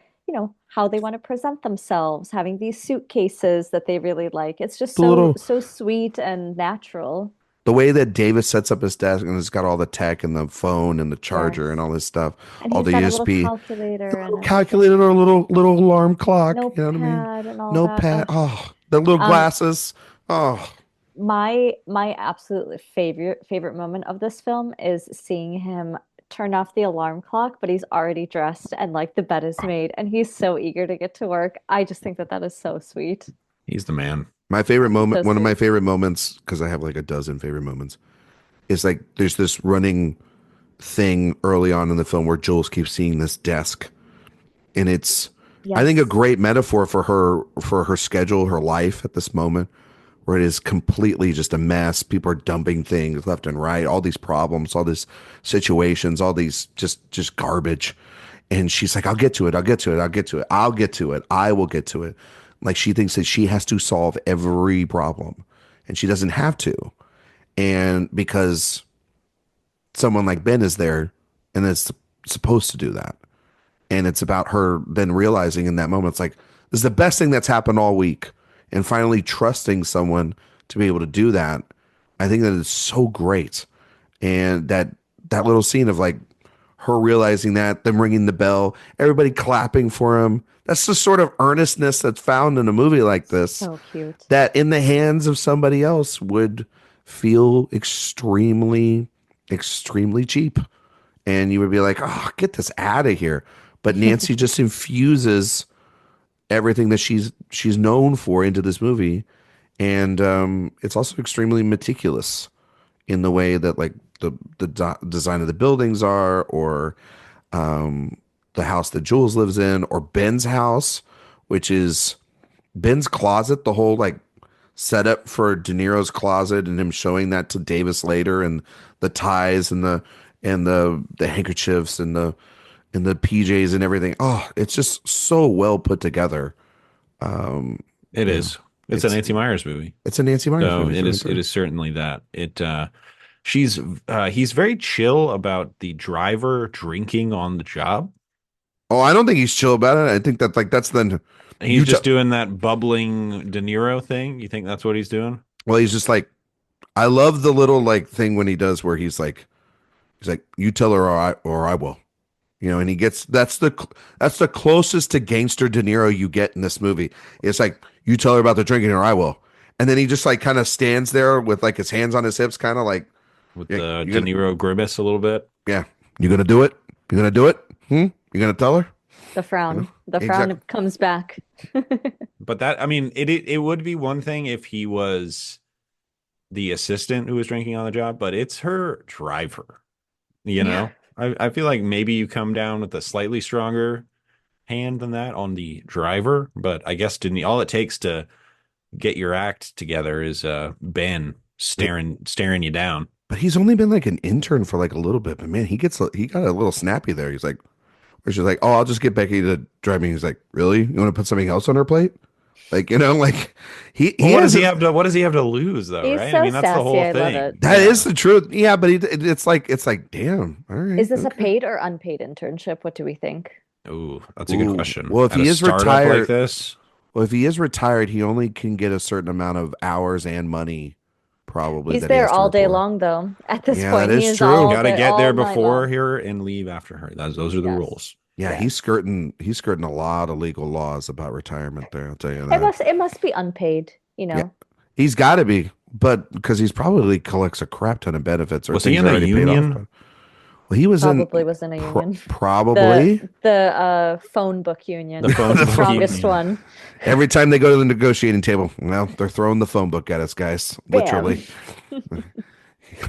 how they want to present themselves, having these suitcases that they really like. It's just The so little so sweet and natural. the way that Davis sets up his desk and it's got all the tech and the phone and the charger Yes. and all this stuff, And all he's the got a little USB, calculator the and little calculator or little alarm clock. You know what I mean? notepad and all that. Notepad. Ugh. Oh, the little Um, glasses. Oh, my absolute favorite moment of this film is seeing him turn off the alarm clock, but he's already dressed and like the bed is made and he's so eager to get to work. I just think that is so sweet. He's the man. my favorite moment. So One of my sweet. favorite moments, because I have like a dozen favorite moments, is like there's this running thing early on in the film where Jules keeps seeing this desk, and it's I think a Yes. great metaphor for her schedule, her life at this moment, where it is completely just a mess. People are dumping things left and right, all these problems, all these situations, all these just garbage. And she's like, I'll get to it. I'll get to it. I'll get to it. I'll get to it. I will get to it. Like she thinks that she has to solve every problem and she doesn't have to. And because someone like Ben is there and is supposed to do that. And it's about her then realizing in that moment, it's like, this is the best thing that's happened all week. And finally trusting someone to be able to do that. I think that is so great. And that little scene of like her realizing that, them ringing the bell, everybody clapping for him. That's the sort of earnestness that's found in a movie like this So cute. that in the hands of somebody else would feel extremely, extremely cheap. And you would be like, oh, get this out of here. But Nancy just infuses everything that she's known for into this movie. And it's also extremely meticulous in the way that like the design of the buildings are, or the house that Jules lives in, or Ben's house, which is Ben's closet, the whole like setup for De Niro's closet and him showing that to Davis later, and the ties and the handkerchiefs and the PJs and everything. Oh, it's just so well put together. It is. It's a Nancy Meyers movie. It's a Nancy Meyers So movie. it for is. sure. It is certainly that. He's very chill about the driver drinking on the job. Oh, I don't think he's chill about it. I think that like that's the He's You just t- doing that bubbling De Niro thing. You think that's what he's doing? well, he's just like, I love the little like thing when he does where he's like, you tell her or I will. You know, and he gets that's the closest to gangster De Niro you get in this movie. It's like, you tell her about the drinking or I will. And then he just like kind of stands there with like his hands on his hips, kind of like, with yeah, the you De gonna, Niro grimace a little bit. yeah, you gonna do it? You gonna do it? You gonna tell her? The You know, frown. The exactly. frown comes back. But that, I mean, it would be one thing if he was the assistant who was drinking on the job, but it's her driver. You Yeah. know, I feel like maybe you come down with a slightly stronger hand than that on the driver, but I guess didn't all it takes to get your act together is Ben staring you down. But he's only been like an intern for like a little bit. But man, he got a little snappy there. He's like, where she's like, oh, I'll just get Becky to drive me. He's like, really? You want to put something else on her plate? Like, you know, like Well, he what does has he have to lose though, He's right? I so mean, that's the whole sassy. I love thing. it. that Yeah. is the truth. Yeah, but it's like, damn. All right. Is this a Okay. paid or unpaid internship? What do we think? Ooh, that's a good Ooh, question. well, if At he a is startup retired, like this, well, if he is retired, he only can get a certain amount of hours and money, probably, He's that he there has to all day report. long, though. At this Yeah, that point, he is is true. got to get there all night before long. her and leave after her. Those are the Yes. rules. Yeah, Yeah. he's skirting a lot of legal laws about retirement there. I'll tell you It that. must be unpaid, Yeah, he's got to be, but because he's probably collects a crap ton of benefits or Was he things in are a already paid off. union? But well, he was Probably was in a union. probably The phone book union, The phone the book strongest union. one. every time they go to the negotiating table. Well, they're throwing the phone book at us, guys. Bam. Literally.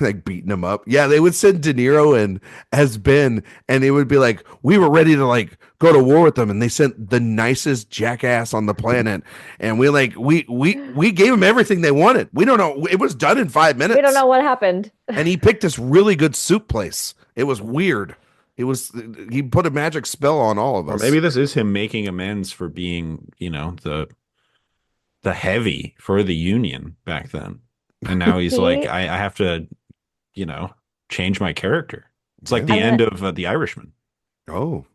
Like beating him up. Yeah, they would send De Niro in as Ben, and they would be like, "We were ready to like go to war with them," and they sent the nicest jackass on the planet, and we gave him everything they wanted. We don't know. It was done in 5 minutes. We don't know what happened. And he picked this really good soup place. It was weird. It was he put a magic spell on all of Or us. maybe this is him making amends for being, the heavy for the union back then. And now he's like, See, I have to, change my character. It's like Yeah. the I'm end gonna of The Irishman. Oh,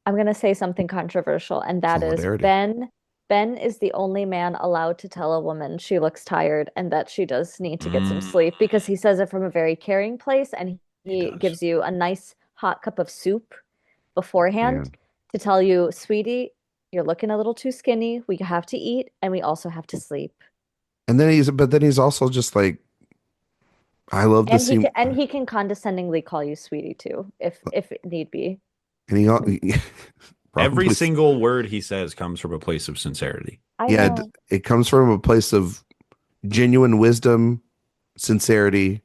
I'm gonna say something controversial, and that is solidarity. Ben is the only man allowed to tell a woman she looks tired and that she does need to get some Mm, sleep because he says it from a very caring place and he he does. gives you a nice hot cup of soup Yeah. beforehand to tell you, sweetie, you're looking a little too skinny. We have to eat and we also have to sleep. And then he's also just like, I love to see, And he can condescendingly call you sweetie too, if need be. and he Every probably, single word he says comes from a place of sincerity. I yeah, know. it comes from a place of genuine wisdom, sincerity,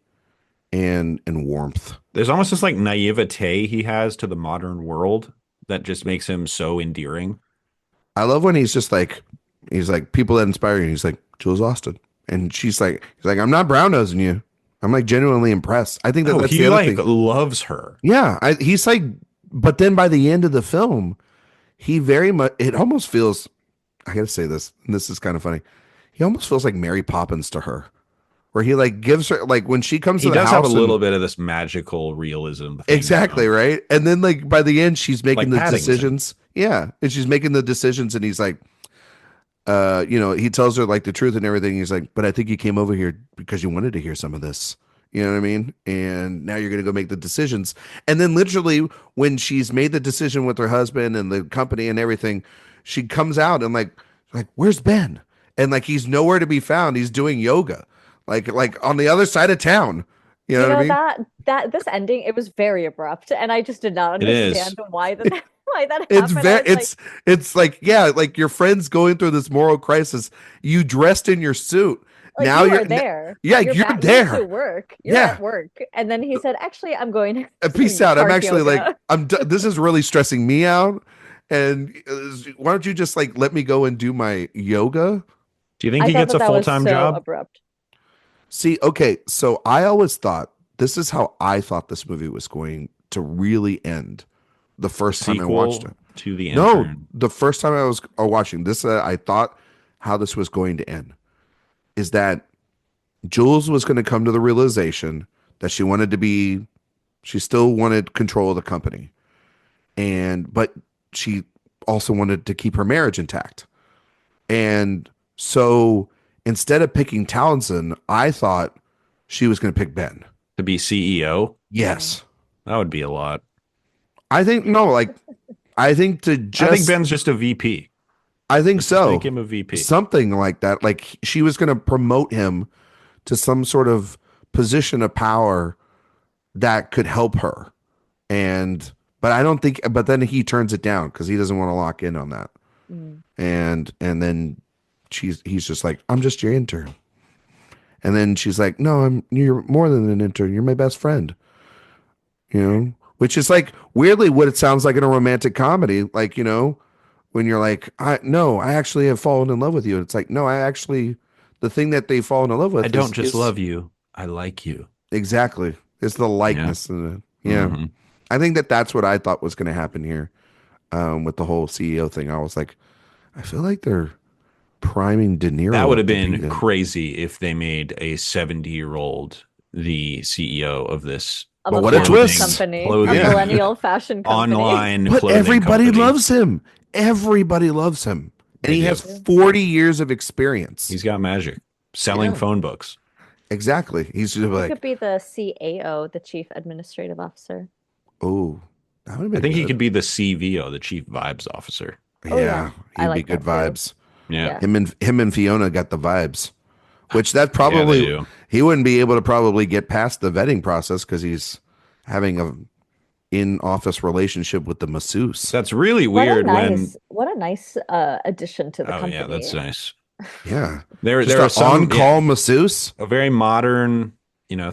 and warmth. There's almost this like naivete he has to the modern world that just makes him so endearing. I love when he's like people that inspire you. He's like Jules Austin, and he's like, I'm not brown nosing you. I'm like genuinely impressed. I think Oh, that's he the other like thing. loves her. Yeah, he's like, but then by the end of the film, he very much. It almost feels. I gotta say this, and this is kind of funny. He almost feels like Mary Poppins to her, where he like gives her like when she comes He to the does have a house little and, bit of this magical realism thing. exactly right, and then like by the end, she's making Like the Paddington. decisions. Yeah, and she's making the decisions, and he's like, he tells her like the truth and everything. He's like, but I think you came over here because you wanted to hear some of this. You know what I mean? And now you're going to go make the decisions. And then literally when she's made the decision with her husband and the company and everything, she comes out and like, where's Ben? And like, he's nowhere to be found. He's doing yoga, like on the other side of town. You know what I mean? That this ending, it was very abrupt, and I just did not It is. understand why that why that It's happened. very, I was it's like, yeah, like your friend's going through this moral crisis. You dressed in your suit. like Now you you're are there. yeah, You're you're back, there. You're to work. You're Yeah. at work. And then he said, actually, I'm going to Peace out. I'm park actually yoga." like, this is really stressing me out. And why don't you just like let me go and do my yoga? Do you think I he thought gets a that was full-time so job? abrupt. See, okay, so I always thought this is how I thought this movie was going to really end the first time I watched Sequel it. to the No, intern. the first time I was watching this, I thought how this was going to end is that Jules was going to come to the realization that she still wanted control of the company. But she also wanted to keep her marriage intact. And so instead of picking Townsend, I thought she was going to pick Ben. To be CEO? Yes. That would be a lot. I think no, like I think to I think just Ben's just a VP. I think Let's just so. make him a VP. Something like that. Like she was going to promote him to some sort of position of power that could help her. And but I don't think but then he turns it down because he doesn't want to lock in on that. Mm. And then he's just like, I'm just your intern. And then she's like, no, you're more than an intern. You're my best friend. You know, which is like weirdly what it sounds like in a romantic comedy. Like, you know, when you're like, I actually have fallen in love with you. It's like, no, the thing that they've fallen in love with I don't just is love you. I like you. exactly. It's the likeness. Yeah. Mhm. I think that's what I thought was going to happen here with the whole CEO thing. I was like, I feel like they're priming De Niro. That would have to be been crazy if they made a 70-year-old the CEO of this Of But a what a fashion twist. company, Clothing. a millennial fashion company. online But clothing everybody company. loves him. Everybody loves him. And They he do. has 40 years of experience. He's got magic. Selling Yeah. phone books. Exactly. He's just He like, could be the CAO, the Chief Administrative Officer. oh, that would have been I think he good. could be the CVO, the Chief Vibes Officer. Oh, yeah. I He'd like be good that too. vibes. Yeah. Yeah. Him and Fiona got the vibes. Which that Yeah, they probably do. he wouldn't be able to probably get past the vetting process because he's having a in-office relationship with the masseuse. That's really weird What a nice addition to the Oh company. yeah, that's nice. Yeah. There Just are an some on-call masseuse. a very modern,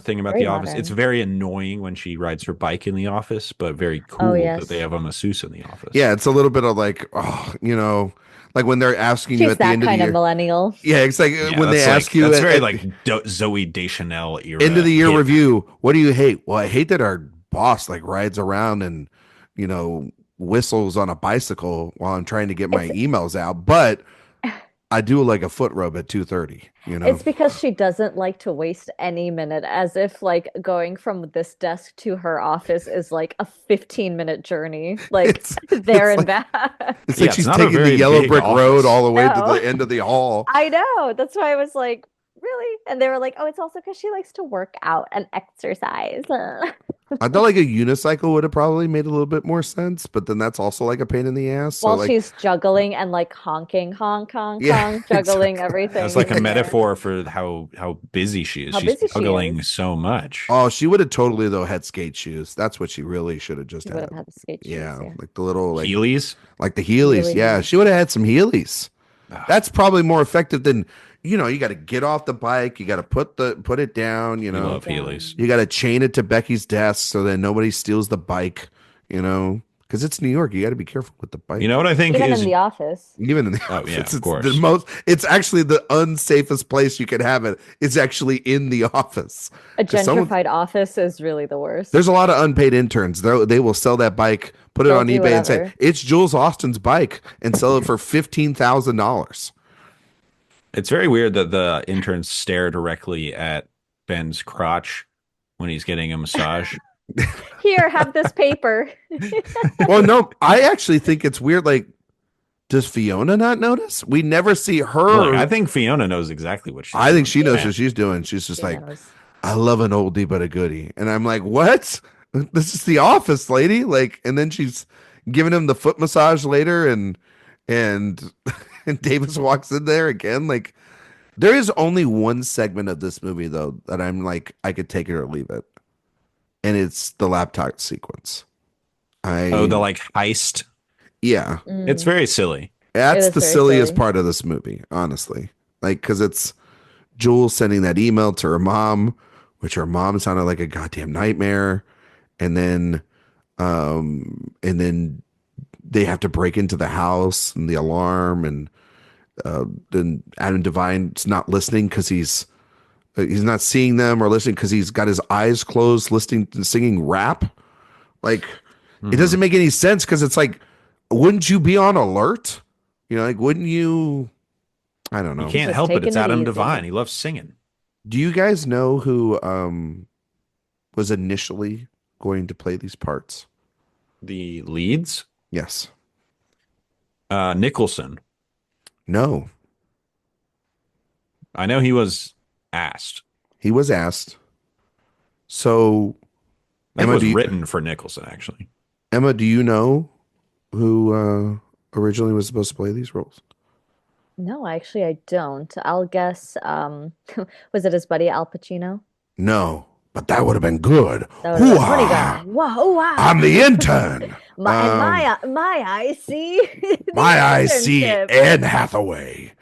thing about Very the office. modern. It's very annoying when she rides her bike in the office, but very cool Oh, yes. that they have a masseuse in the office. Yeah, it's a little bit of like, oh, you know, like when they're asking you She's at the that end of the kind of year. millennial. Yeah, it's like Yeah, when they that's ask you that's at, very at like Zoe Deschanel era. end of the year hit. review. What do you hate? Well, I hate that our boss like rides around and, you know, whistles on a bicycle while I'm trying to get my It's- emails out, but I do like a foot rub at 2:30, you know. It's because she doesn't like to waste any minute, as if like going from this desk to her office is like a 15-minute journey, like It's- there it's and like- back. It's Yeah, like it's she's not a taking the very yellow big brick road office. all the way to No. the end of the hall. I know. That's why I was like, really? And they were like, oh, it's also because she likes to work out and exercise. I thought like a unicycle would have probably made a little bit more sense, but then that's also like a pain in the ass. So While like, she's juggling and like honking, honk, honk, Yeah, honk, juggling exactly. everything. That's like a in there. metaphor for how busy she is. How She's busy she juggling is. so much. oh, she would have totally though had skate shoes. That's what she really should have just She would had. have had the skate shoes. Yeah, Yeah. like the little like Heelys. like the Heelys. Yeah, Heelys. she would have had some Heelys. Ah. That's probably more effective than you know. You got to get off the bike. You got to put it down. You We know, love Heelys. you got to chain it to Becky's desk so that nobody steals the bike. You know, because it's New York. You got to be careful with the bike. You know what I think Even is in the office. Even in the Oh, office, yeah, it's of course. the most. It's actually the unsafest place you can have it. It's actually in the office. A 'Cause someone- gentrified office is really the worst. There's a lot of unpaid interns. They will sell that bike, put it They'll on do eBay, and say whatever. it's Jules Austin's bike, and sell it for $15,000. it's very weird that the interns stare directly at Ben's crotch when he's getting a massage. Here, have this paper. Well, no, I actually think it's weird. Like, does Fiona not notice? We never see her. Look, I think Fiona knows exactly what she's I think doing. she knows Yeah. what she's doing. She's just She like, knows. I love an oldie but a goodie, and I'm like, what? This is the office, lady. Like, and then she's giving him the foot massage later, and and Davis walks in there again. Like, there is only one segment of this movie though that I'm like, I could take it or leave it, and it's the laptop sequence. Oh, the like heist. Yeah, It's Mm. very silly. that's is the very silliest silly. part of this movie, honestly. Like, because it's Jules sending that email to her mom, which her mom sounded like a goddamn nightmare, and then they have to break into the house and the alarm, and then Adam Devine's not listening because he's not seeing them or listening because he's got his eyes closed, listening to singing rap. Like, it doesn't make any sense because it's like, wouldn't you be on alert? You know, like, wouldn't you? I don't know. You can't Just help it. taking It's it Adam easy. Devine. He loves singing. Do you guys know who was initially going to play these parts? The leads, Yes. Nicholson. No. I know he was asked. He was asked. So That Emma, was do you- written for Nicholson, actually. Emma, do you know who originally was supposed to play these roles? No, actually, I don't. I'll guess. Was it his buddy Al Pacino? No, but that would have been good. That would have been. What do you Hoo-ah! got? Wow, I'm wow. the intern. My eyes see My the eyes see internship. Anne Hathaway.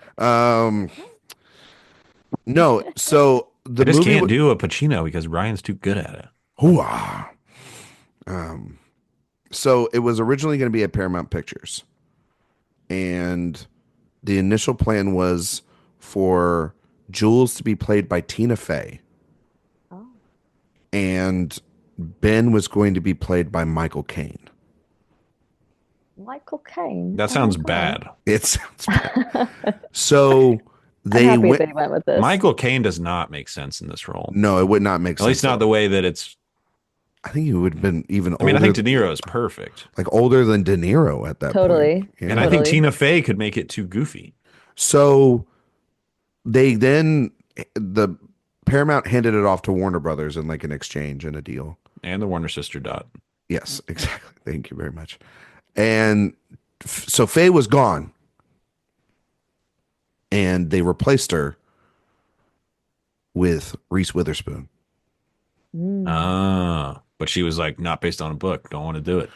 No, so I the just movie can't do a Pacino because Ryan's too good at it. Hoo-ah. So it was originally going to be at Paramount Pictures, and the initial plan was for Jules to be played by Tina Fey, Oh, and Ben was going to be played by Michael Caine. Michael Caine. That sounds Okay. bad. It sounds bad. So I'm they happy went. they went with this. Michael Caine does not make sense in this role. No, it would not make At sense. least not the way that it's. I think he would have been even older. I mean, I think De Niro is perfect. like older than De Niro at that Totally. point. Yeah. And I think Totally. Tina Fey could make it too goofy. So they then the Paramount handed it off to Warner Brothers in like an exchange and a deal. And the Warner Sister dot. Yes, exactly. Thank you very much. And so Faye was gone, and they replaced her with Reese Witherspoon. But she was like, not based on a book. Don't want to do it.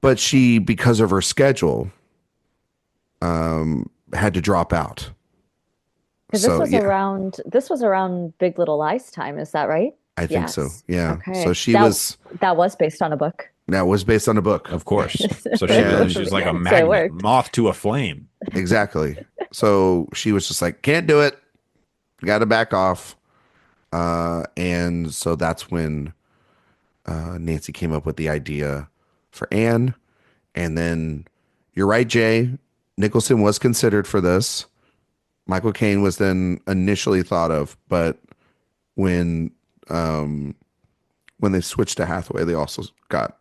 But she, because of her schedule, had to drop out. Because So, this was around Big Little Lies time, is that right? I think so. Yes. Yeah. Okay. So she That was based on a book. that was based on a book. Of course. So Yeah. she's like a So it magnet, worked. moth to a flame. Exactly. So she was just like, can't do it. Got to back off. And so that's when Nancy came up with the idea for Anne. And then you're right, Jay. Nicholson was considered for this. Michael Caine was then initially thought of, but when they switched to Hathaway, they also got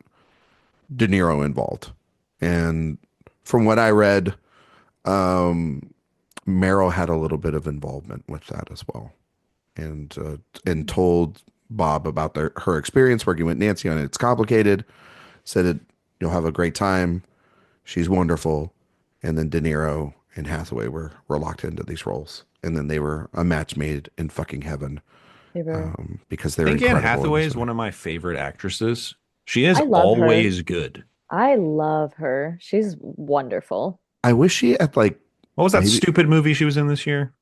De Niro involved. And from what I read, Meryl had a little bit of involvement with that as well, and told Bob about her experience working with Nancy on it. It's complicated. Said you'll have a great time. She's wonderful. And then De Niro and Hathaway were locked into these roles, and then they were a match made in fucking heaven. They were. Because I they're think Anne incredible. Hathaway is one of my favorite actresses. She is I love her. always good. I love her. She's wonderful. I wish she had like What was that Maybe- stupid movie she was in this year?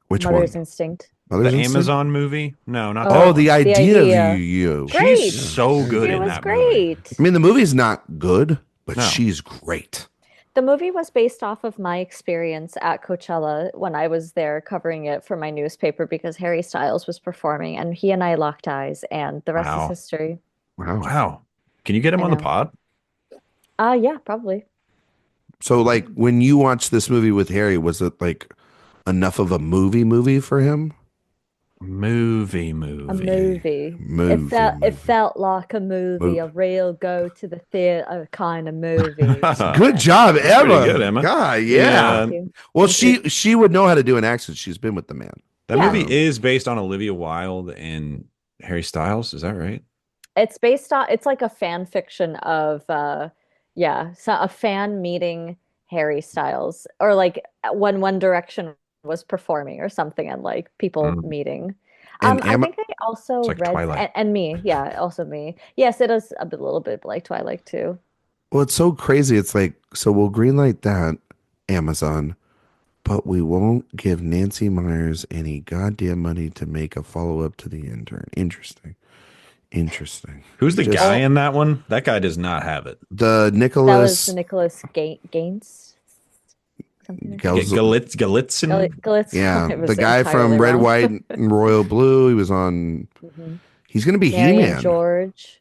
which Mother's one? Instinct. Mother's The Instinct? Amazon movie? No, not Oh, that. the The idea, idea. of you. Great. She's so good She in was that movie. great. I mean, the movie's not good, but No. she's great. The movie was based off of my experience at Coachella when I was there covering it for my newspaper because Harry Styles was performing and he and I locked eyes and the rest Wow. is history. Wow. Can you get him I on the know. pod? Yeah, probably. So, like, when you watched this movie with Harry, was it like enough of a movie for him? Movie. A movie. Movie, It felt like a movie, a real go to the theater kind of movie. Good job, Emma. pretty good, Emma. God, yeah. Yeah. Thank you. Well, Thank she would know how to do an accent. She's been with the man. That Yeah. movie is based on Olivia Wilde and Harry Styles. Is that right? It's like a fan fiction of so a fan meeting Harry Styles or like when One Direction was performing or something and like people meeting. And I Emma- think I also It's like read Twilight. and me, also me. Yes, it is a little bit like Twilight too. Well, it's so crazy. It's like, so we'll greenlight that, Amazon, but we won't give Nancy Meyers any goddamn money to make a follow-up to The Intern. Interesting. Who's the Just- guy in that one? That guy does not have it. The That was Nicholas the Nicholas Gaines. Something like Galitzin? Glitz. yeah, It was the guy entirely from Red, wrong. White, and Royal Blue. He was on. Mhm. He's gonna be Mary and He-Man. George.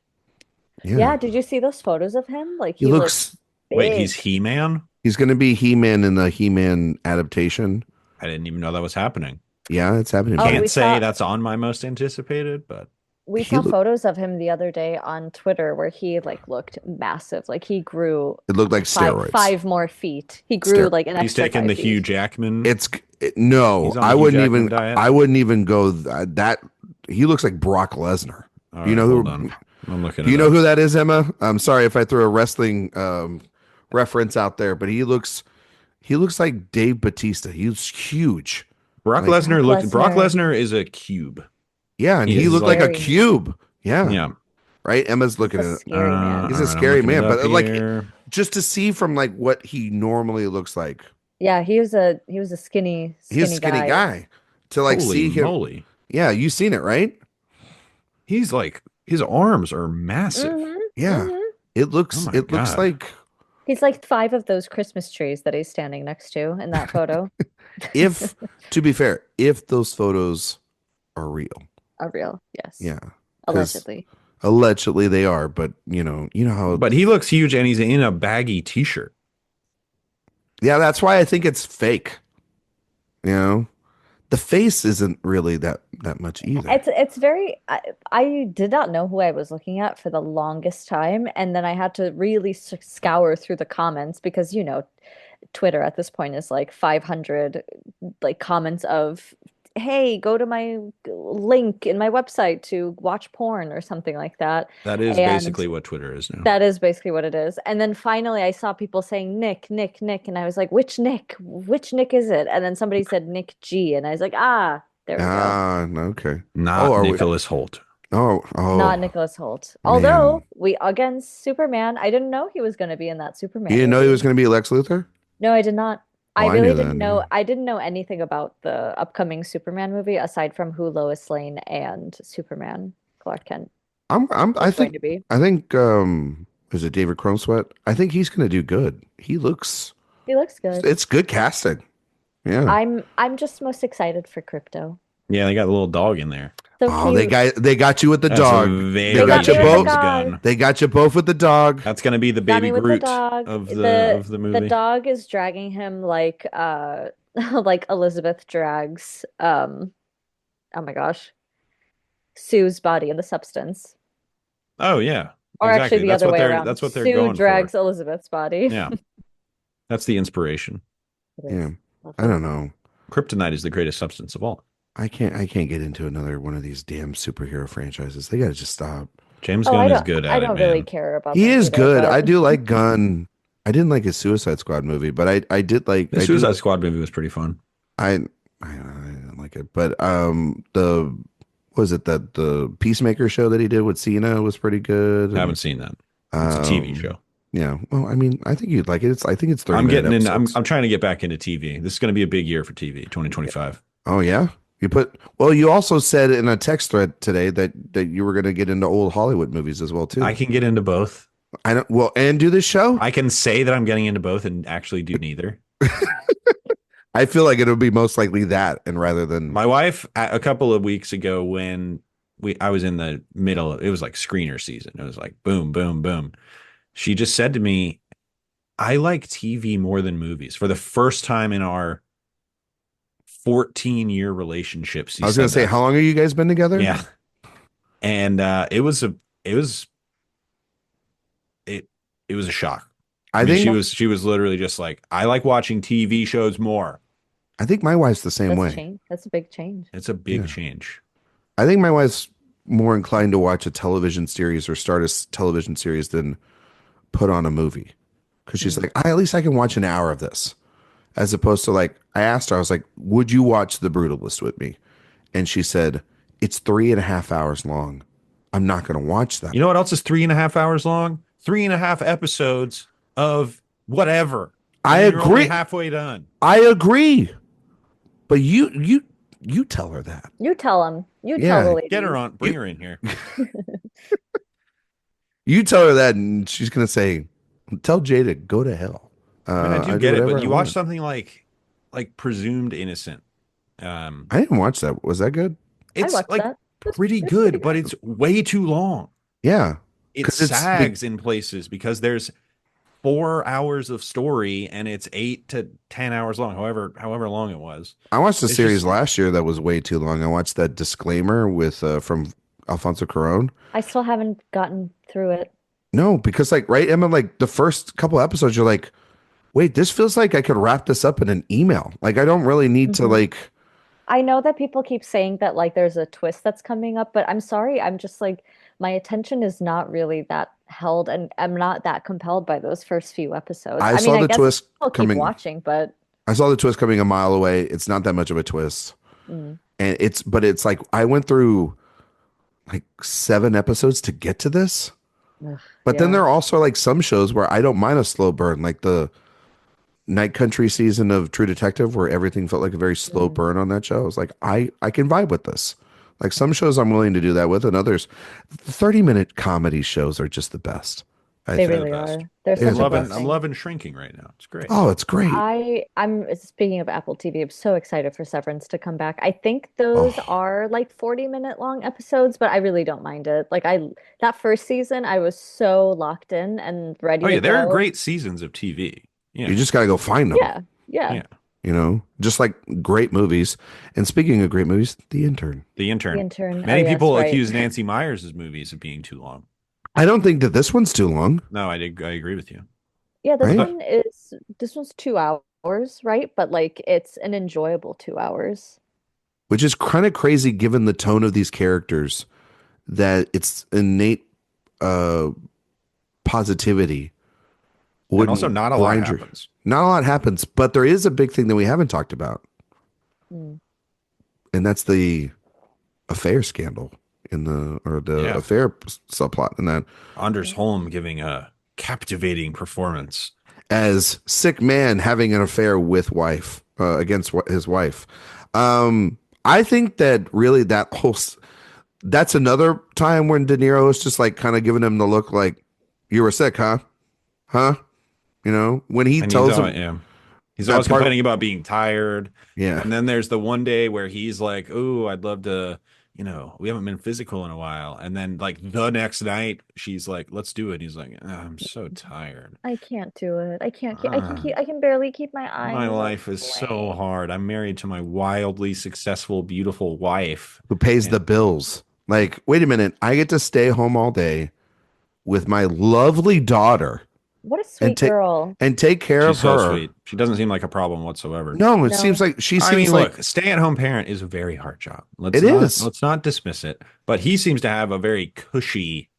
Yeah. Yeah, did you see those photos of him? Like He looks. Wait, big. he's He-Man? He's gonna be He-Man in the He-Man adaptation. I didn't even know that was happening. Yeah, it's happening. Oh, we Can't say saw- that's on my most anticipated, but We He saw look- photos of him the other day on Twitter where he like looked massive. Like he grew It looked like steroids. five more feet. He grew Ster- like an he's extra taking 5 the feet. Hugh Jackman. No, He's on I the Hugh wouldn't Jackman even. diet? I wouldn't even go that. He looks like Brock Lesnar. All You right, know who? hold on. I'm looking Do you it know up. who that is, Emma? I'm sorry if I threw a wrestling reference out there, but he looks like Dave Batista. He's huge. Brock Like, Lesnar Brock Lesnar. Lesnar is a cube. yeah, and He he He's is looked like like, a scary. cube. Yeah, yeah. right. Emma's He's looking a at it. scary man. He's All a right, I'm scary looking it man, up but like here. just to see from like what he normally looks like, Yeah, he was a skinny he's a skinny skinny guy. guy. To like Holy see him, moly. yeah, you seen it, right? He's like, his arms are massive. Hmm. Yeah, Hmm. Oh my it looks God. like He's like 5 of those Christmas trees that he's standing next to in that photo. if, to be fair, if those photos are real, A real, yes. yeah, because Allegedly. allegedly they are, but you know how, But he looks huge and he's in a baggy t-shirt. yeah, that's why I think it's fake. You know, the face isn't really that much either. It's very I did not know who I was looking at for the longest time, and then I had to really scour through the comments because Twitter at this point is like 500 like comments of, hey, go to my link in my website to watch porn or something like that. That is And basically what Twitter is now. that is basically what it is. And then finally I saw people saying Nick, Nick, Nick, and I was like, which Nick? Which Nick is it? And then somebody said Nick G, and I was like, ah, there we go. Ah, okay. Oh, Not are we? Nicholas Holt. Oh, Not oh, Nicholas Holt. man. Although we against Superman, I didn't know he was going to be in that You Superman didn't know he was movie. going to be Lex Luthor? No, I did not. Oh, I I really knew didn't know. that. I didn't know anything about the upcoming Superman movie aside from who Lois Lane and Superman Clark Kent I is going to be. think, is it David Cromsweat? I think he's going to do good. He looks good. It's good casting. Yeah. I'm just most excited for Crypto. Yeah, they got a little dog in there. So Oh, cute. they got you with the That's dog. a They very got got you me with the both. James dog. Gunn. They got you both with the dog. That's gonna be the Got baby me with the Groot dog. of the The movie. dog is dragging him like like Elizabeth drags oh my gosh, Sue's body in The Substance. Oh yeah, Or actually exactly. the other way around. That's what they're Sue going drags for. Elizabeth's body. Yeah, that's the inspiration. It Yeah. is. I don't know. Kryptonite is the greatest substance of all. I can't get into another one of these damn superhero franchises. They got to just stop. James Oh, Gunn is good I at it, don't really man. care about He them is either, good. I but do like Gunn. I didn't like his Suicide Squad movie, but I did like The I do Suicide Squad movie was pretty fun. I didn't like it. But the was it that the Peacemaker show that he did with Cena was pretty good. I haven't seen that. It's a TV show. Yeah. Well, I mean, I think you'd like it. I think it's 30 I'm minute getting in. episodes. I'm trying to get back into TV. This is going to be a big year for TV, 2025. Oh yeah. Well, you also said in a text thread today that you were going to get into old Hollywood movies as well too. I can get into both. I don't. Well, and do this show. I can say that I'm getting into both and actually do neither. I feel like it'll be most likely that, and rather than My wife, a couple of weeks ago, when I was in the middle, it was like screener season. It was like boom, boom, boom. She just said to me, I like TV more than movies. For the first time in our 14-year relationship. I was going to say, how long have you guys been together? Yeah. And it was a shock. I mean, think she was literally just like, I like watching TV shows more. I think my wife's the same way. that's a big change. It's a big change. I think my wife's more inclined to watch a television series or start a television series than put on a movie. Because she's like, at least I can watch an hour of this. As opposed to like, I asked her, I was like, would you watch The Brutalist with me? And she said, it's 3.5 hours long. I'm not going to watch that. You know what else is 3.5 hours long? 3.5 episodes of whatever. I And you're only agree. halfway done. I agree. But you tell her that. You tell him. You Yeah, tell the lady. Get her on. Bring her in here. You tell her that, and she's going to say, tell Jay to go to hell. I mean, I do get it, whatever but I you want. watch something like Presumed Innocent. I didn't watch that. Was that good? It's watched like that. pretty It's good, pretty but good. it's way too long. Yeah. It 'Cause it's sags in places because there's 4 hours of story and it's 8 to 10 hours long, however long it was. I watched a It's series just- last year that was way too long. I watched that Disclaimer with from Alfonso Cuarón. I still haven't gotten through it. No, because like, right, Emma, like the first couple episodes, you're like, wait, this feels like I could wrap this up in an email. Like I don't really need to like. I know that people keep saying that like there's a twist that's coming up, but I'm sorry, I'm just like my attention is not really that held, and I'm not that compelled by those first few episodes. I I mean, saw I the guess twist I'll keep coming. watching, but I saw the twist coming a mile away. It's not that much of a twist. mm, And it's like I went through like 7 episodes to get to this. ugh, But then yeah. there are also like some shows where I don't mind a slow burn, like the Night Country season of True Detective, where everything felt like a very slow Mm. burn on that show. I was like, I can vibe with this. Like some shows I'm willing to do that with, and others, 30-minute comedy shows are just the best. I They think. They're the really best. are. They're They're such I'm the a loving best. I'm blessing. loving Shrinking right now. It's great. Oh, it's great. I'm speaking of Apple TV, I'm so excited for Severance to come back. I think those Oh, are like 40-minute long episodes, but I really don't mind it. Like I that first season I was so locked in and ready Oh to yeah, there are go. great seasons of TV. you Yeah. just got to go find them, Yeah. Yeah. Yeah. just like great movies. And speaking of great movies, The Intern. The The Intern. Intern. Oh Many yes, people right. accuse Nancy Meyers' movies of being too long. I don't think that this one's too long, No, I agree with you. Yeah, I right? thought this one's 2 hours, right? But like it's an enjoyable 2 hours. Which is kind of crazy given the tone of these characters, that it's innate uh, positivity and also wouldn't not a lot blind you. happens. Not a lot happens, but there is a big thing that we haven't talked about, Mm. and that's the affair scandal the Yeah. affair subplot in that, Anders Holm giving a captivating performance. as sick man having an affair with wife against his wife. I think that really that's another time when De Niro is just like kind of giving him the look like, you were sick, huh? When he And tells him yeah. He's that always part, complaining about being tired. yeah. And then there's the one day where he's like, "Oh, I'd love to, we haven't been physical in a while." And then like the next night, she's like, "Let's do it." And he's like, I'm so tired. I can't do it. Uh, I can barely keep my my eyes life is so blank. hard. I'm married to my wildly successful, beautiful wife. Who pays And the bills? Like, wait a minute, I get to stay home all day with my lovely daughter What a and sweet girl. take care of she's so her. sweet. She doesn't seem like a problem whatsoever. No, it seems No. like she I seems mean, like look, stay-at-home parent is a very hard job. it is. Let's not dismiss it. But he seems to have a very cushy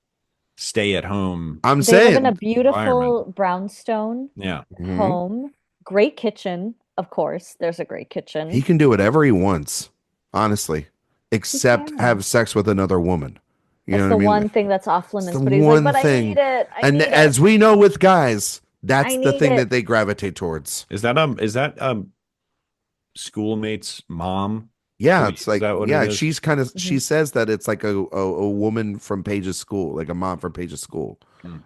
stay-at-home I'm They live in a saying. beautiful environment. brownstone Yeah. Mhm. home. Great kitchen, of course. There's a great kitchen. He can do whatever he wants, honestly, He except can. have sex with another woman. You That's know the what I one mean? thing that's off It's the limits, but he's like, one but I thing. need it. I And need it. as we know with guys, that's I the need thing it. that they gravitate towards. Is that schoolmate's mom? Yeah, Please, it's is like, that what yeah, it is? she's kind of, she Mhm. says that it's like a woman from Paige's school, like a mom from Paige's school.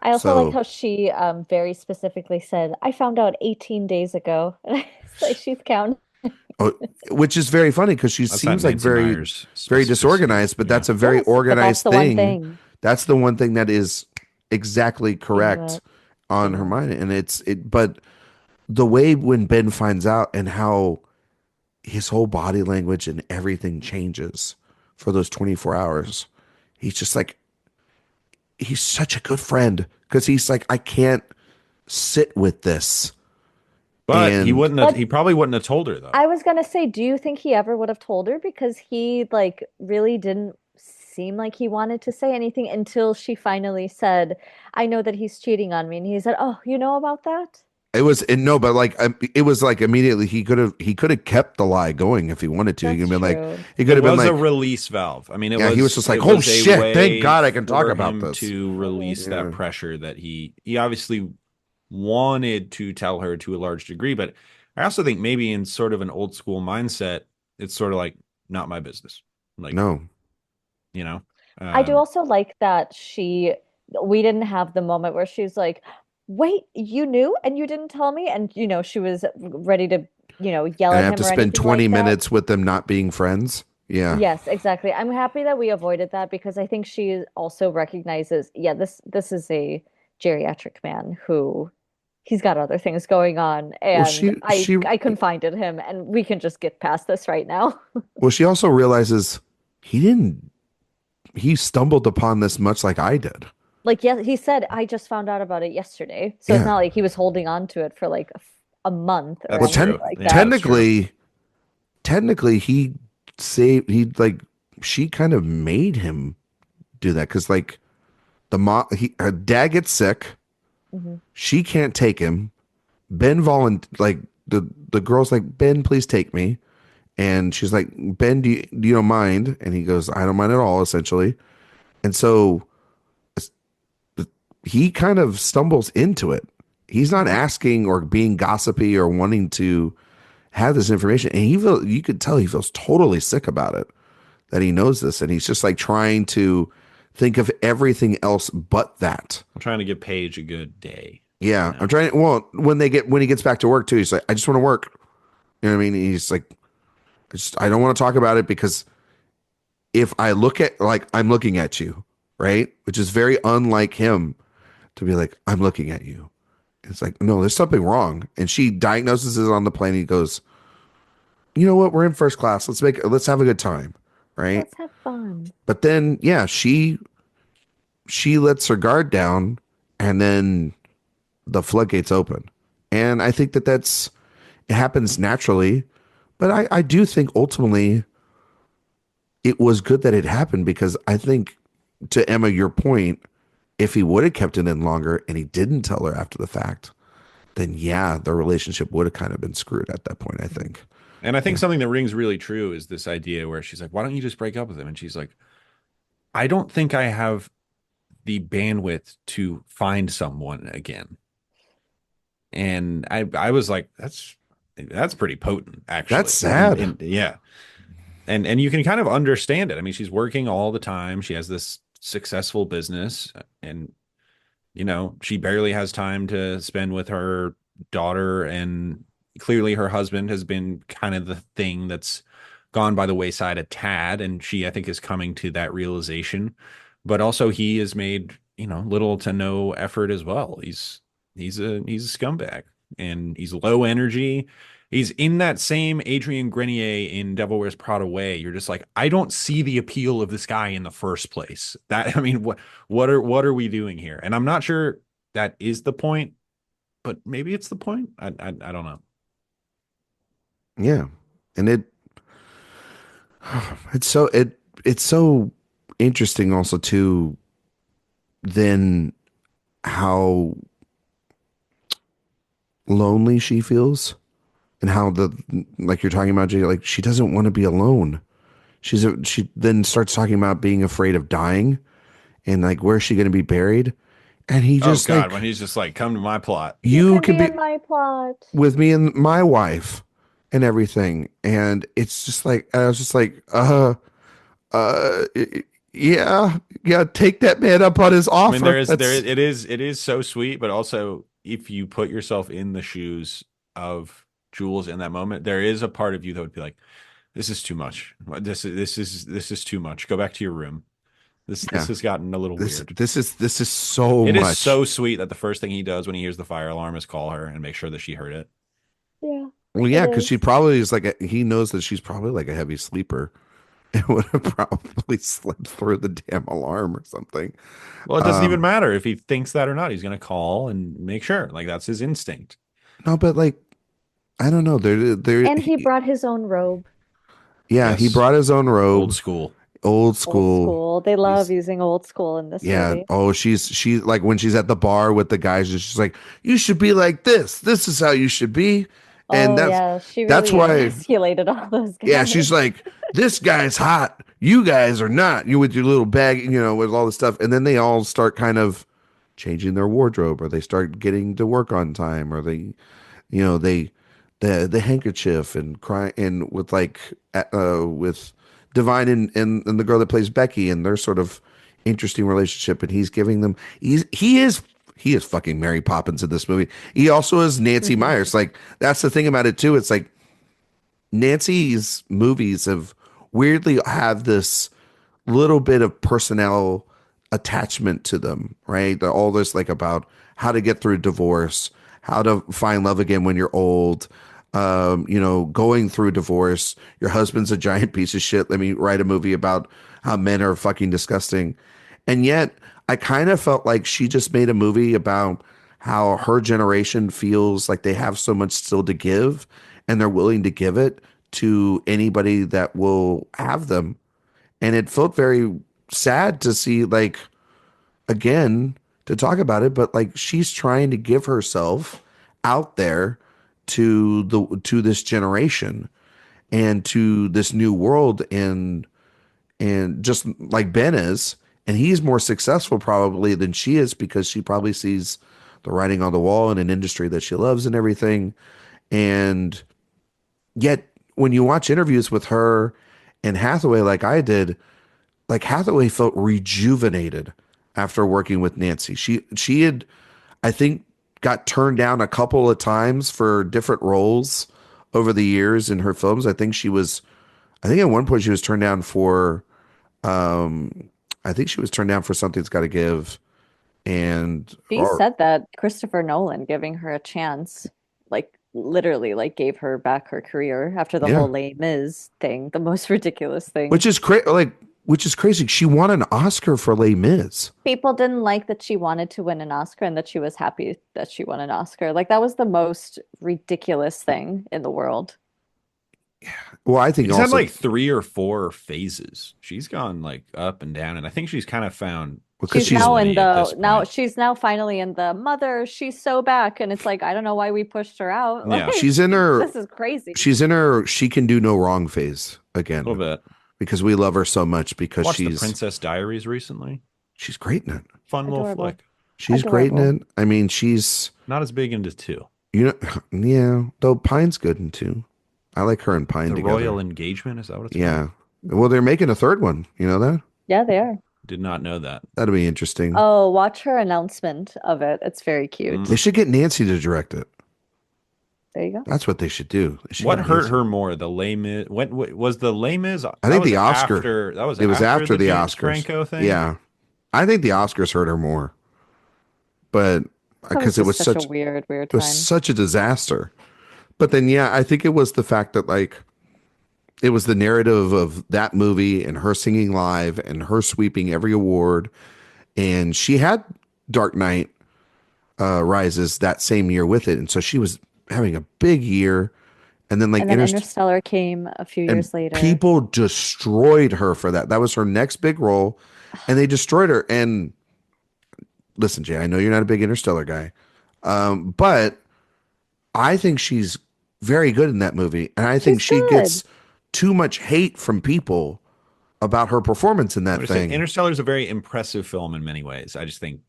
I also like So, how she very specifically said, I found out 18 days ago. And it's like she's counting. oh, which is very funny because she That's that seems like Nancy very, Myers very specificity. disorganized, but Yeah. that's a very Yes, but that's organized the one thing. thing. That's the one thing that is exactly correct That, on yeah. her mind. And but the way when Ben finds out and how his whole body language and everything changes for those 24 hours, he's just like, he's such a good friend because he's like, I can't sit with this. But And he probably wouldn't have told her though. I was gonna say, do you think he ever would have told her? Because he like really didn't seem like he wanted to say anything until she finally said, I know that he's cheating on me. And he said, oh, you know about that? it was, and no, but like, it was like immediately he could have kept the lie going if he wanted to. He could That's have been like, true. he could It have been was a like, release valve. I mean, yeah, he was just like, it oh was a shit, way thank God I can talk for about him this. to release Yeah. that pressure that he obviously wanted to tell her to a large degree. But I also think maybe in sort of an old school mindset, it's sort of like not my business. Like, No, you know, I do um, also like that we didn't have the moment where she's like, wait, you knew and you didn't tell me? And, she was ready to, yell and I at have him to or spend anything 20 like that. minutes with them not being friends. Yeah. Yes, exactly. I'm happy that we avoided that because I think she also recognizes, yeah, this is a geriatric man who he's got other things going on, Well, and I confided him, and we can just get past this right now. she also realizes he stumbled upon this much like I did. Like, yeah, he said, I just found out about it yesterday, so it's Yeah. not like he was holding on to it for like a month or That's anything true. like Yeah, that. that's true. Technically she kind of made him do that because like her dad gets sick. Hmm. She can't take him. Ben like the girl's like, Ben, please take me. And she's like, Ben, do you don't mind? And he goes, I don't mind at all, essentially. And so he kind of stumbles into it. He's not Hmm. asking or being gossipy or wanting to have this information. And you could tell he feels totally sick about it, that he knows this. And he's just like trying to think of everything else but that. I'm trying to give Paige a good day. Yeah. I'm trying. Well, when he gets back to work too, he's like, I just want to work. You know what I mean? He's like, I don't want to talk about it because if I look at, like, I'm looking at you, right? Which is very unlike him to be like, I'm looking at you. It's like, no, there's something wrong. And she diagnoses it on the plane. He goes, you know what? We're in first class. Let's have a good time. Right. Let's have fun. But then, yeah, she lets her guard down and then the floodgates open. And I think it happens naturally. But I do think ultimately it was good that it happened because I think, to Emma, your point, if he would have kept it in longer and he didn't tell her after the fact, then yeah, the relationship would have kind of been screwed at that point, I think. And I think something that rings really true is this idea where she's like, why don't you just break up with him? And she's like, I don't think I have the bandwidth to find someone again. And I was like, that's pretty potent, actually. That's sad. Yeah. And you can kind of understand it. I mean, she's working all the time. She has this successful business and she barely has time to spend with her daughter, and clearly her husband has been kind of the thing that's gone by the wayside a tad, and she, I think, is coming to that realization. But also he has made, little to no effort as well. He's a scumbag, and he's low energy. He's in that same Adrian Grenier in Devil Wears Prada way. You're just like, I don't see the appeal of this guy in the first place. I mean, what are we doing here? And I'm not sure that is the point, but maybe it's the point. I don't know. Yeah. And it's so interesting also too, then how lonely she feels and how like you're talking about, Jay, like she doesn't want to be alone. She then starts talking about being afraid of dying and like, where's she going to be buried? And he Oh just God, like, when he's just like, come to my plot. You you can can be be in my plot. with me and my wife and everything. And it's just like, I was just like, uh, yeah, yeah, take that man up on his I mean, offer. it is so sweet, but also if you put yourself in the shoes of Jules in that moment, there is a part of you that would be like, this is too much. This is too much. Go back to your room. This Yeah, has gotten a little weird. this is so It is much. so sweet that the first thing he does when he hears the fire alarm is call her and make sure that she heard it. Yeah, Well, yeah, it because she is. probably is like he knows that she's probably like a heavy sleeper and would have probably slept through the damn alarm or something. Well, it doesn't even matter if he thinks that or not. He's going to call and make sure. Like that's his instinct. No, but like I don't know. And he brought his own robe. Yeah, he Yes. brought his own Old robe, school. old Old school. school. They love He's using old school in this Yeah. movie. Oh, she's like when she's at the bar with the guys, and she's like, "You should be like this. This is how you should be." And Oh yeah, she that's really why. emasculated all those Yeah, guys. she's like, "This guy's hot. You guys are not. You with your little bag, with all this stuff." And then they all start kind of changing their wardrobe, or they start getting to work on time, or they the handkerchief and cry and with like with Divine and the girl that plays Becky and their sort of interesting relationship, and he's giving them he is fucking Mary Poppins in this movie. He also is Nancy Meyers. Like that's the thing about it too. It's like Nancy's movies have weirdly have this little bit of personnel attachment to them, right? All this like about how to get through divorce, how to find love again when you're old, going through divorce. Your husband's a giant piece of shit. Let me write a movie about how men are fucking disgusting. And yet I kind of felt like she just made a movie about how her generation feels like they have so much still to give and they're willing to give it to anybody that will have them. And it felt very sad to see like again to talk about it, but like she's trying to give herself out there to this generation and to this new world, and just like Ben is, and he's more successful probably than she is because she probably sees the writing on the wall in an industry that she loves and everything. And yet when you watch interviews with her and Hathaway like I did, like Hathaway felt rejuvenated after working with Nancy. She had, I think, got turned down a couple of times for different roles over the years in her films. I think at one point she was turned down for I think she was turned down for Something's Gotta Give. And She said that Christopher Nolan giving her a chance, like literally, like gave her back her career after the yeah, whole Les Mis thing, the most ridiculous thing. which is which is crazy. She won an Oscar for Les Mis. People didn't like that she wanted to win an Oscar and that she was happy that she won an Oscar. Like that was the most ridiculous thing in the world. Well, I think She's had also like 3 or 4 phases. She's gone like up and down, and I think she's kind of found because She's now in stability at this the now point. she's now finally in the mother, she's so back, and it's like I don't know why we pushed her out. Yeah. Like she's in her this is crazy. she's in her she can do no wrong phase A again little bit. because we love her so much because Watched the Princess Diaries recently. she's great in it. Fun little Adorable. flick. She's great in Adorable. it. I mean, she's Not as big into 2. yeah, though Pine's good in too. I like her and Pine The together. Royal Engagement, is that what it's Yeah. Well, they're making a third one. You know that? Yeah, they are. Did not know that. That'll be interesting. Oh, watch her announcement of it. It's very cute. They should get Nancy to direct it. There you go. That's what they should do. They should What get hurt Nancy. her more, the Les Mis? When was the Les Mis? I think the Oscar. That was It was after the James Oscars. Franco thing. Yeah, I think the Oscars hurt her more, but That because it was just such a weird it time. was such a disaster. But then, yeah, I think it was the fact that like it was the narrative of that movie and her singing live and her sweeping every award, and she had Dark Knight Rises that same year with it, and so she was having a big year. And then like And then Interstellar came a few and years later. people destroyed her for that. That was her next big role, and they destroyed her. And listen, Jay, I know you're not a big Interstellar guy, but I think she's very good in that movie, and I think She's she good. gets too much hate from people about her performance in I that would say thing. Interstellar is a very impressive film in many ways. I just think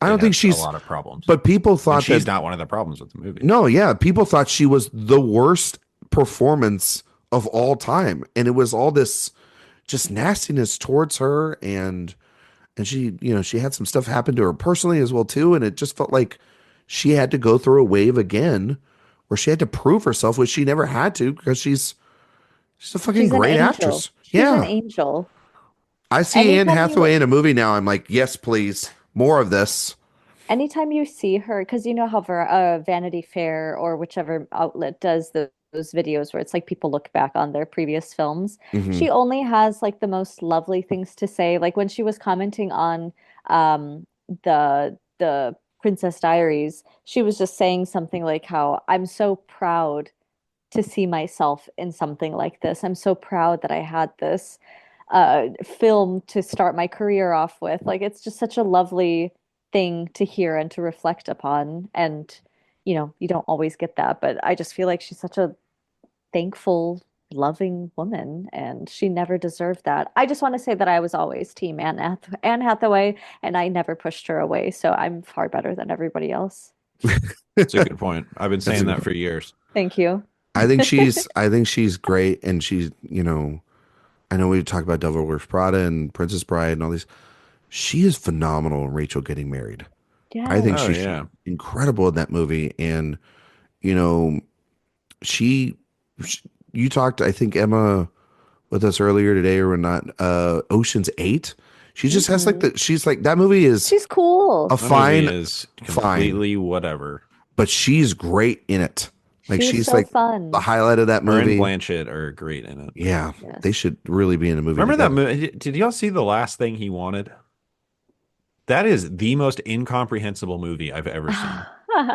I don't it think has she's, a lot of problems. but people And thought she's that not one of the problems with the movie. no, yeah, people thought she was the worst performance of all time, and it was all this just nastiness towards her, and she, you know, she had some stuff happen to her personally as well too, and it just felt like she had to go through a wave again where she had to prove herself, which she never had to because she's a fucking She's an great angel. actress. She's Yeah, an angel. I see Anne Anytime Hathaway in a movie now. I'm like, yes, please, more of this. Anytime you see her, because you know how Vanity Fair or whichever outlet does those videos where it's like people look back on their previous films, Mhm. she only has like the most lovely things to say. Like when she was commenting on the Princess Diaries, she was just saying something like how I'm so proud to see myself in something like this. I'm so proud that I had this film to start my career off with. Like it's just such a lovely thing to hear and to reflect upon. And you know, you don't always get that, but I just feel like she's such a thankful, loving woman, and she never deserved that. I just want to say that I was always team Anne Hathaway, and I never pushed her away, so I'm far better than everybody else. It's a good point. I've been That's a saying good that for years. Thank you. I think she's great, and she's, you know, I know we talk about Devil Wears Prada and Princess Bride and all these. She is phenomenal in Rachel Getting Married. I think Yeah. Oh, she's yeah. incredible in that movie, and you know, she you talked, I think, Emma, with us earlier today or not, Ocean's 8. She just has like she's like, that movie is She's cool. a That fine, movie is fine, completely whatever. but she's great in it. Like she's so like fun. the highlight of that Her and movie. Blanchett are great in it. Yeah, Yes. they should really be in a movie. Remember that together. movie? Did y'all see The Last Thing He Wanted? That is the most incomprehensible movie I've ever seen.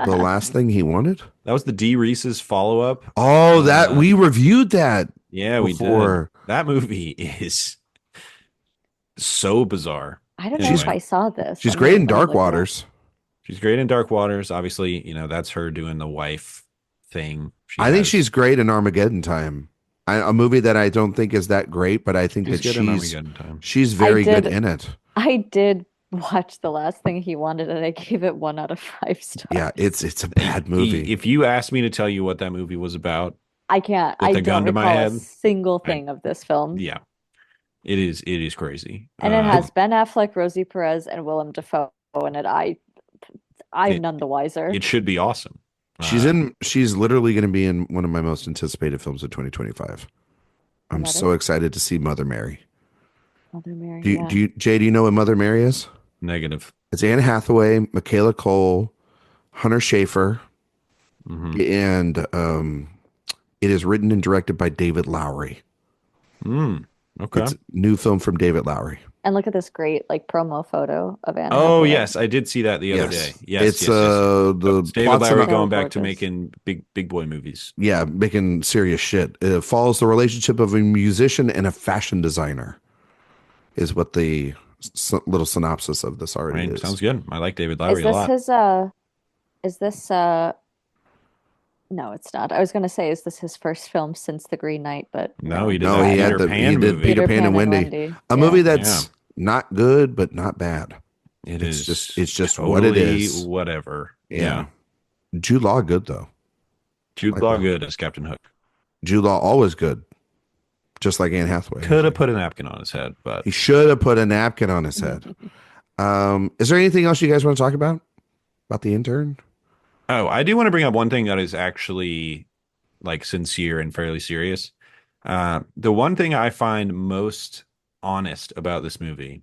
The Last Thing He Wanted. That was the D. Reese's follow-up. Oh, that we reviewed that. Yeah, we Before. did. That movie is so bizarre. I don't know if Anyway, I saw this. She's Let great me in let me Dark look it up. Waters. she's great in Dark Waters. Obviously, that's her doing the wife thing. I think she's great in Armageddon Time, a movie that I don't think is that great, but I think she's that good in Armageddon Time. she's I very good did in it. I did watch The Last Thing He Wanted and I gave it 1 out of 5 stars. Yeah, it's a bad movie. If you asked me to tell you what that movie was about I can't. with I a gun don't to my recall a head, single I, thing of this film. yeah, it is crazy. And it has Ben Affleck, Rosie Perez, and Willem Dafoe in it. I'm none the wiser. It should be awesome. She's literally going to be in one of my most anticipated films of 2025. I'm so excited to see Mother Mary. Mother Mary. Jay, do you know what Mother Mary is? Negative. It's Anne Hathaway, Michaela Cole, Hunter Schafer, and it is written and directed by David Lowery. Okay. It's a new film from David Lowery. And look at this great promo photo of Anne Oh Hathaway. yes, I did see that the other day. Yes, it's the David Lowery So going back to gorgeous. making big boy movies. Yeah, making serious shit. It follows the relationship of a musician and a fashion designer, is what the little synopsis of this already is. Sounds good. I like David Lowery a lot. Is this no, it's not. I was going to say, is this his first film since The Green Knight? But No, he did No, that he Peter had Pan he did movie. Peter Pan and Wendy. A movie that's not good but not bad. It's just what it totally is. Whatever. Yeah. Jude Law good though. Jude Law good as Captain Hook. Jude Law always good. Just like Anne Hathaway. Could have put a napkin on his head, but he should have put a napkin on his head. Is there anything else you guys want to talk about the intern? Oh, I do want to bring up one thing that is actually sincere and fairly serious. The one thing I find most honest about this movie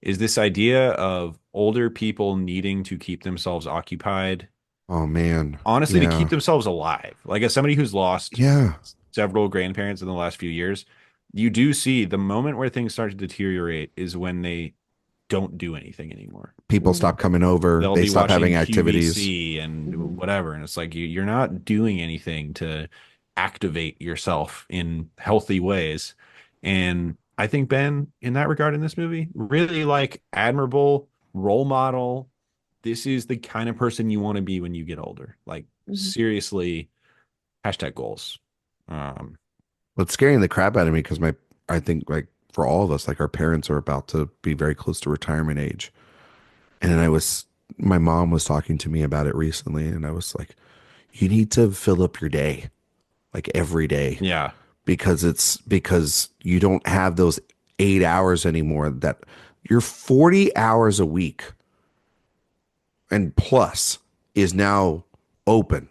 is this idea of older people needing to keep themselves occupied. Oh man. Honestly, to keep themselves alive. Like as somebody who's lost several grandparents in the last few years, you do see the moment where things start to deteriorate is when they don't do anything anymore. People stop coming over. They stop having activities QVC and whatever. And it's like you're not doing anything to activate yourself in healthy ways. And I think Ben, in that regard, in this movie, really admirable role model. This is the kind of person you want to be when you get older. Seriously, #goals. What's scaring the crap out of me because I think for all of us, our parents are about to be very close to retirement age. And my mom was talking to me about it recently, and I was like, you need to fill up your day, every day. Yeah. Because you don't have those 8 hours anymore, that you're 40 hours a week and plus is now open,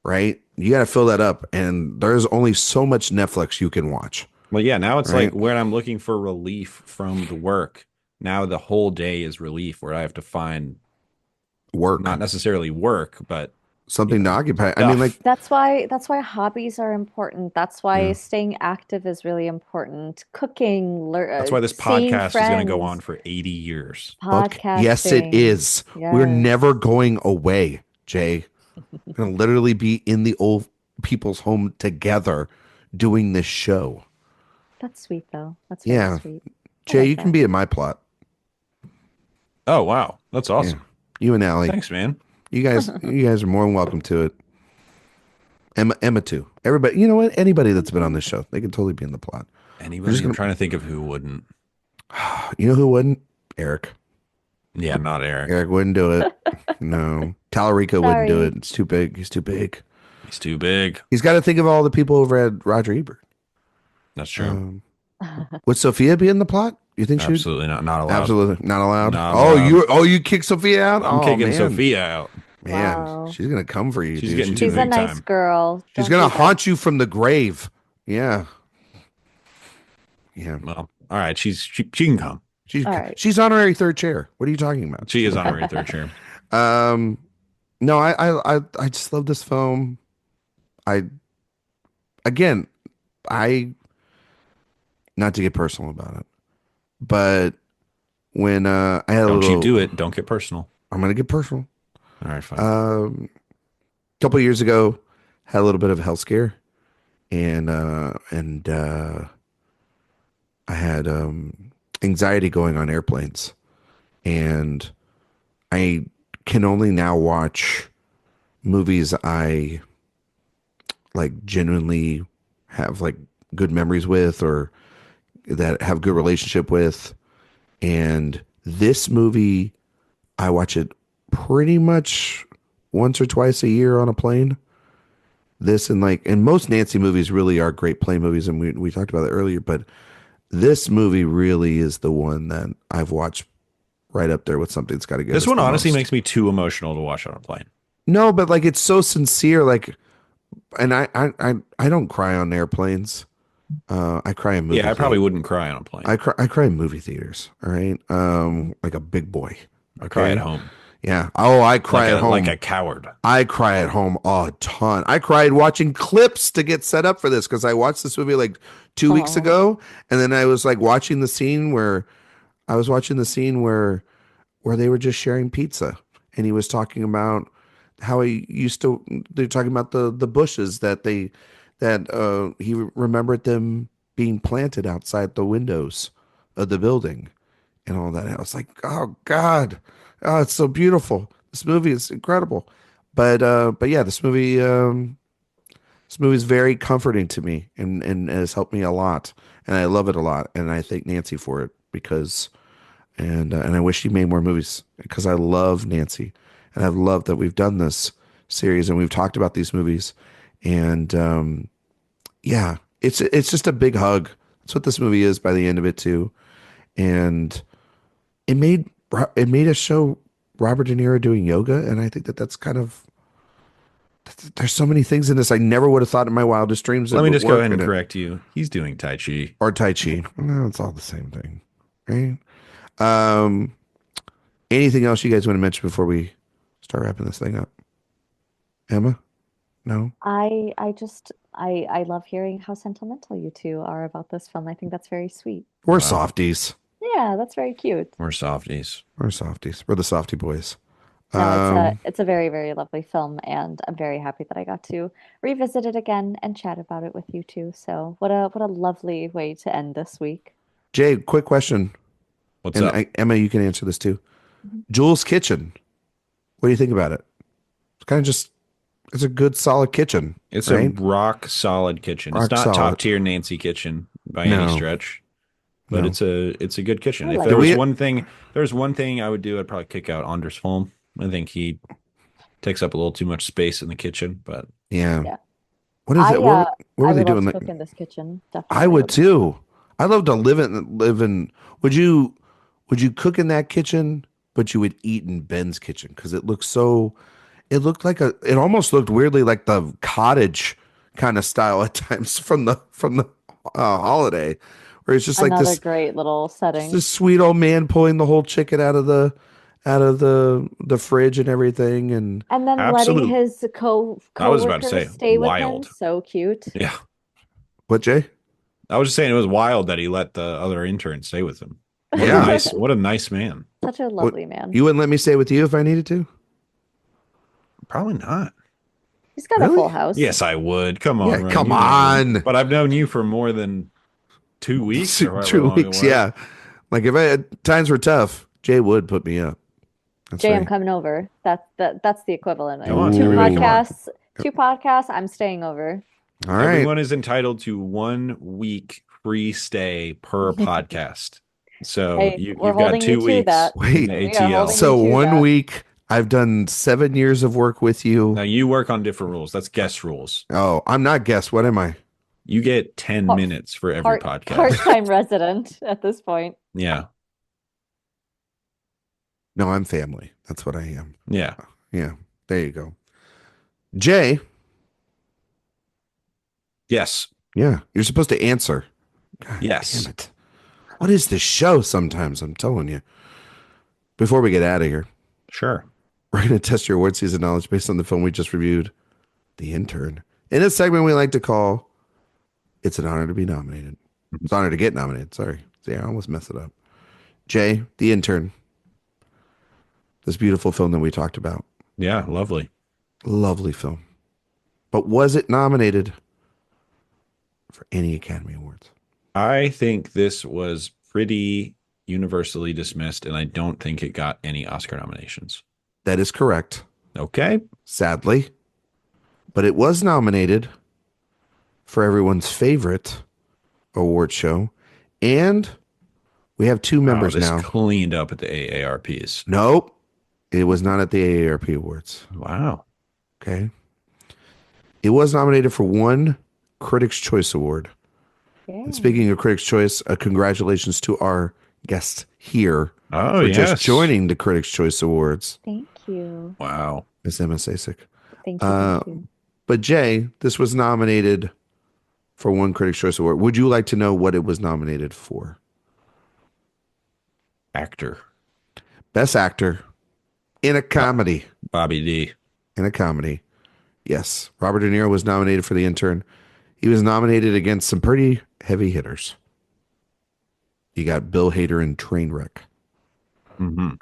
right? You got to fill that up. And there's only so much Netflix you can watch. Well, yeah, now it's when I'm looking for relief from the work, now the whole day is relief where I have to find work, not necessarily work, but something to occupy. Stuff. I mean, that's why hobbies are important. That's why staying active is really important. Cooking, that's why this podcast is going to go on for 80 years. Podcasting. Yes, it is. Yes. We're never going away, Jay. We're going to literally be in the old people's home together doing this show. That's sweet, though. That's really sweet. Jay, you can be in my plot. Oh, wow. That's awesome. Yeah. You and Allie. Thanks, man. You guys are more than welcome to it. Emma too. Everybody, you know what? Anybody that's been on this show, they can totally be in the plot. Anybody? I'm trying to think of who wouldn't. You know who wouldn't? Eric. Yeah, not Eric. Eric wouldn't do it. No. Talarico wouldn't do it. It's too big. He's too big. He's too big. He's got to think of all the people over at Roger Ebert. That's true. Would Sophia be in the plot? You think she? Absolutely not. Not allowed. Absolutely not allowed. Not allowed. You kick Sophia out? I'm kicking Sophia out. Man, Wow. She's gonna come for you. She's dude. getting She's a big nice time. girl. She's Don't gonna do that. haunt you from the grave. Yeah. Yeah. Well, all right. She can come. She's honorary third chair. What are you talking about? She is honorary third chair. No, I just love this film. Not to get personal about it, but when I had Don't you do it. Don't get personal. I'm gonna get personal. All right, fine. A couple of years ago, had a little bit of a health scare, and I had anxiety going on airplanes, and I can only now watch movies I like genuinely have like good memories with or that have good relationship with. And this movie, I watch it pretty much once or twice a year on a plane. This and most Nancy movies really are great plane movies, and we talked about it earlier, but this movie really is the one that I've watched right up there with something that's got to get This us one the honestly most. makes me too emotional to watch on a plane. No, but like it's so sincere, like, and I don't cry on airplanes. I cry in movie Yeah, I probably theater. wouldn't cry on a plane. I cry in movie theaters. All right, like a big boy. I cry at Okay, home yeah. Oh, I cry at home. like a coward. I cry at home a ton. I cried watching clips to get set up for this because I watched this movie like 2 weeks Oh, ago, and then I was like watching the scene where I was watching the scene where they were just sharing pizza, and he was talking about how he used to. They're talking about the bushes that he remembered them being planted outside the windows of the building and all that. I was like, oh God, oh, it's so beautiful. This movie is incredible. But yeah, this movie is very comforting to me and has helped me a lot, and I love it a lot, and I thank Nancy for it because and I wish she made more movies because I love Nancy, and I've loved that we've done this series and we've talked about these movies, and yeah, it's just a big hug. That's what this movie is by the end of it too, and it made it made us show Robert De Niro doing yoga, and I think that's kind of there's so many things in this I never would have thought in my wildest dreams that Let me would just go work ahead in and it. correct you. He's doing Tai Chi. Or Tai Chi. No, it's all the same thing, right? Um, anything else you guys want to mention before we start wrapping this thing up? Emma? No? I love hearing how sentimental you two are about this film. I think that's very sweet. We're Wow. softies. Yeah, that's very cute. We're softies. We're softies. We're the softy boys. No, Um, it's a very, very lovely film, and I'm very happy that I got to revisit it again and chat about it with you two. So what a lovely way to end this week. Jay, quick question. What's And up? Emma, you can answer this too. Mhm. Jules' Kitchen. What do you think about it? It's kind of just, it's a good, solid kitchen, It's a right? rock solid kitchen. It's Rock not solid. top tier Nancy kitchen by any No, stretch, but no. it's a good kitchen. I If like there Do was we, one thing, there's one thing I would do, I'd probably kick out Anders Holm. I think he takes up a little too much space in the kitchen, but yeah. Yeah. What is it? What I were they would love doing? to Like, cook in this kitchen. I Definitely would would love to. too. I'd love to live in. Would you cook in that kitchen, but you would eat in Ben's kitchen because it looks so. It looked like it almost looked weirdly like the cottage kind of style at times from the holiday, where it's just like Another this great little just setting. this sweet old man pulling the whole chicken out of the fridge and everything. And And then letting absolute. his I was about to coworkers say stay with him. wild. So cute. Yeah. what, Jay? I was just saying it was wild that he let the other intern stay with him. Yeah. What a nice man. Such a What, lovely man. you wouldn't let me stay with you if I needed to? Probably not. He's got a Really? full house. Yes, I would. Come on, Yeah, Ryan. come You know me. on. But I've known you for more than 2 weeks or however Two long it weeks, was. yeah. Like if I had times were tough, Jay would put me up. That's Jay, I'm right. coming over. That's the equivalent. Come on, Two everybody, come on. podcasts, two podcasts. I'm staying over. All right. Everyone is entitled to 1 week free stay per podcast. So Hey, we're you've got holding you 2 to weeks that. in Wait. the We are holding ATL. So you to one that. week I've done 7 years of work with you. Now you work on different rules. That's guest rules. Oh, I'm not guest. What am I? You get 10 Part- minutes for every podcast. Part-time resident at this point. Yeah. No, I'm family. That's what I am. Yeah. Yeah. There you go. Jay. Yes. Yeah. You're supposed to answer. God Yes. damn it. What is this show sometimes? I'm telling you. Before we get out of here, Sure. we're going to test your award season knowledge based on the film we just reviewed, The Intern. In a segment we like to call It's an Honor to Be Nominated. It's an honor to get nominated. Sorry. See, I almost messed it up. Jay, The Intern. This beautiful film that we talked about. Yeah. Lovely. Lovely film. But was it nominated for any Academy Awards? I think this was pretty universally dismissed, and I don't think it got any Oscar nominations. That is correct, Okay. sadly. But it was nominated for everyone's favorite award show. And we have two members this now. cleaned up at the AARPs. Nope. It was not at the AARP Awards. Wow. Okay. It was nominated for one Critics' Choice Award. And speaking of Critics' Choice, congratulations to our guest here Oh, for yes. just joining the Critics' Choice Awards. Thank you. Wow. Miss Ema Sasic. Thank you. Thank you. But Jay, this was nominated for one Critics' Choice Award. Would you like to know what it was nominated for? Actor. Best Actor in a Comedy. Bobby D. In a comedy. Yes. Robert De Niro was nominated for The Intern. He was nominated against some pretty heavy hitters. You got Bill Hader in Trainwreck. Mm-hmm.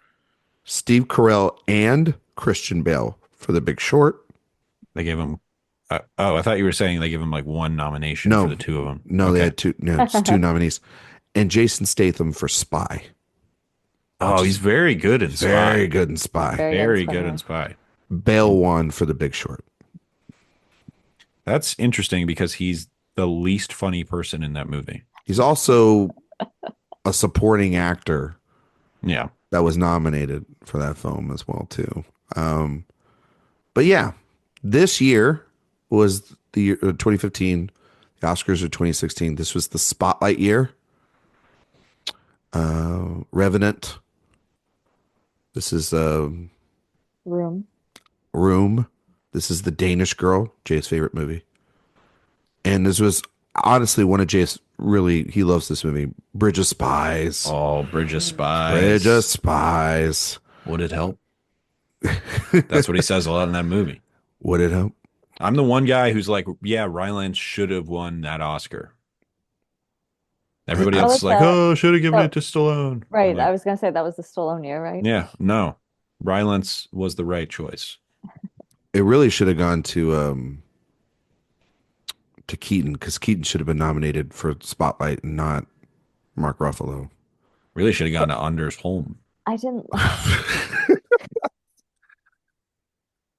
Steve Carell and Christian Bale for The Big Short. They gave him. I thought you were saying they gave him like one nomination for the two of them. No, they had two. No, it's two nominees. And Jason Statham for Spy. Oh, he's very good in Spy. Very good in Spy. Very good in Spy. Bale won for The Big Short. That's interesting because he's the least funny person in that movie. He's also a supporting actor. Yeah. That was nominated for that film as well too. But yeah, this year was the year 2015. The Oscars are 2016. This was the spotlight year. Revenant. This is Room. This is The Danish Girl, Jay's favorite movie. And this was honestly one of Jay's he loves this movie. Bridge of Spies. Oh, Bridge of Spies. Bridge of Spies. Would it help? That's what he says a lot in that movie. Would it help? I'm the one guy who's like, yeah, Rylance should have won that Oscar. Everybody else is like, should have given it to Stallone. Right. Like, I was going to say that was the Stallone year, right? Yeah. No. Rylance was the right choice. It really should have gone to Keaton, because Keaton should have been nominated for Spotlight and not Mark Ruffalo. Really should have gone to Anders Holm. I didn't.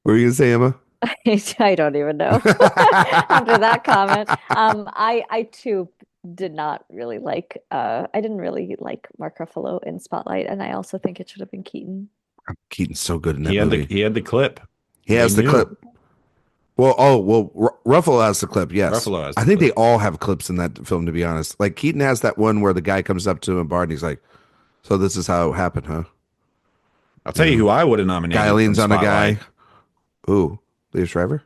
What were you gonna say, Emma? I don't even know. After that comment, I too did not really like. I didn't really like Mark Ruffalo in Spotlight, and I also think it should have been Keaton. Keaton's so good in that movie. He had the clip. He has the clip. Well, Ruffalo has the clip. Yes, Ruffalo has. I think they all have clips in that film. To be honest, like Keaton has that one where the guy comes up to him in a bar and he's like, "So this is how it happened, huh?" I'll tell you who I would have nominated. Guy leans on a guy. Ooh, Liev Schreiber?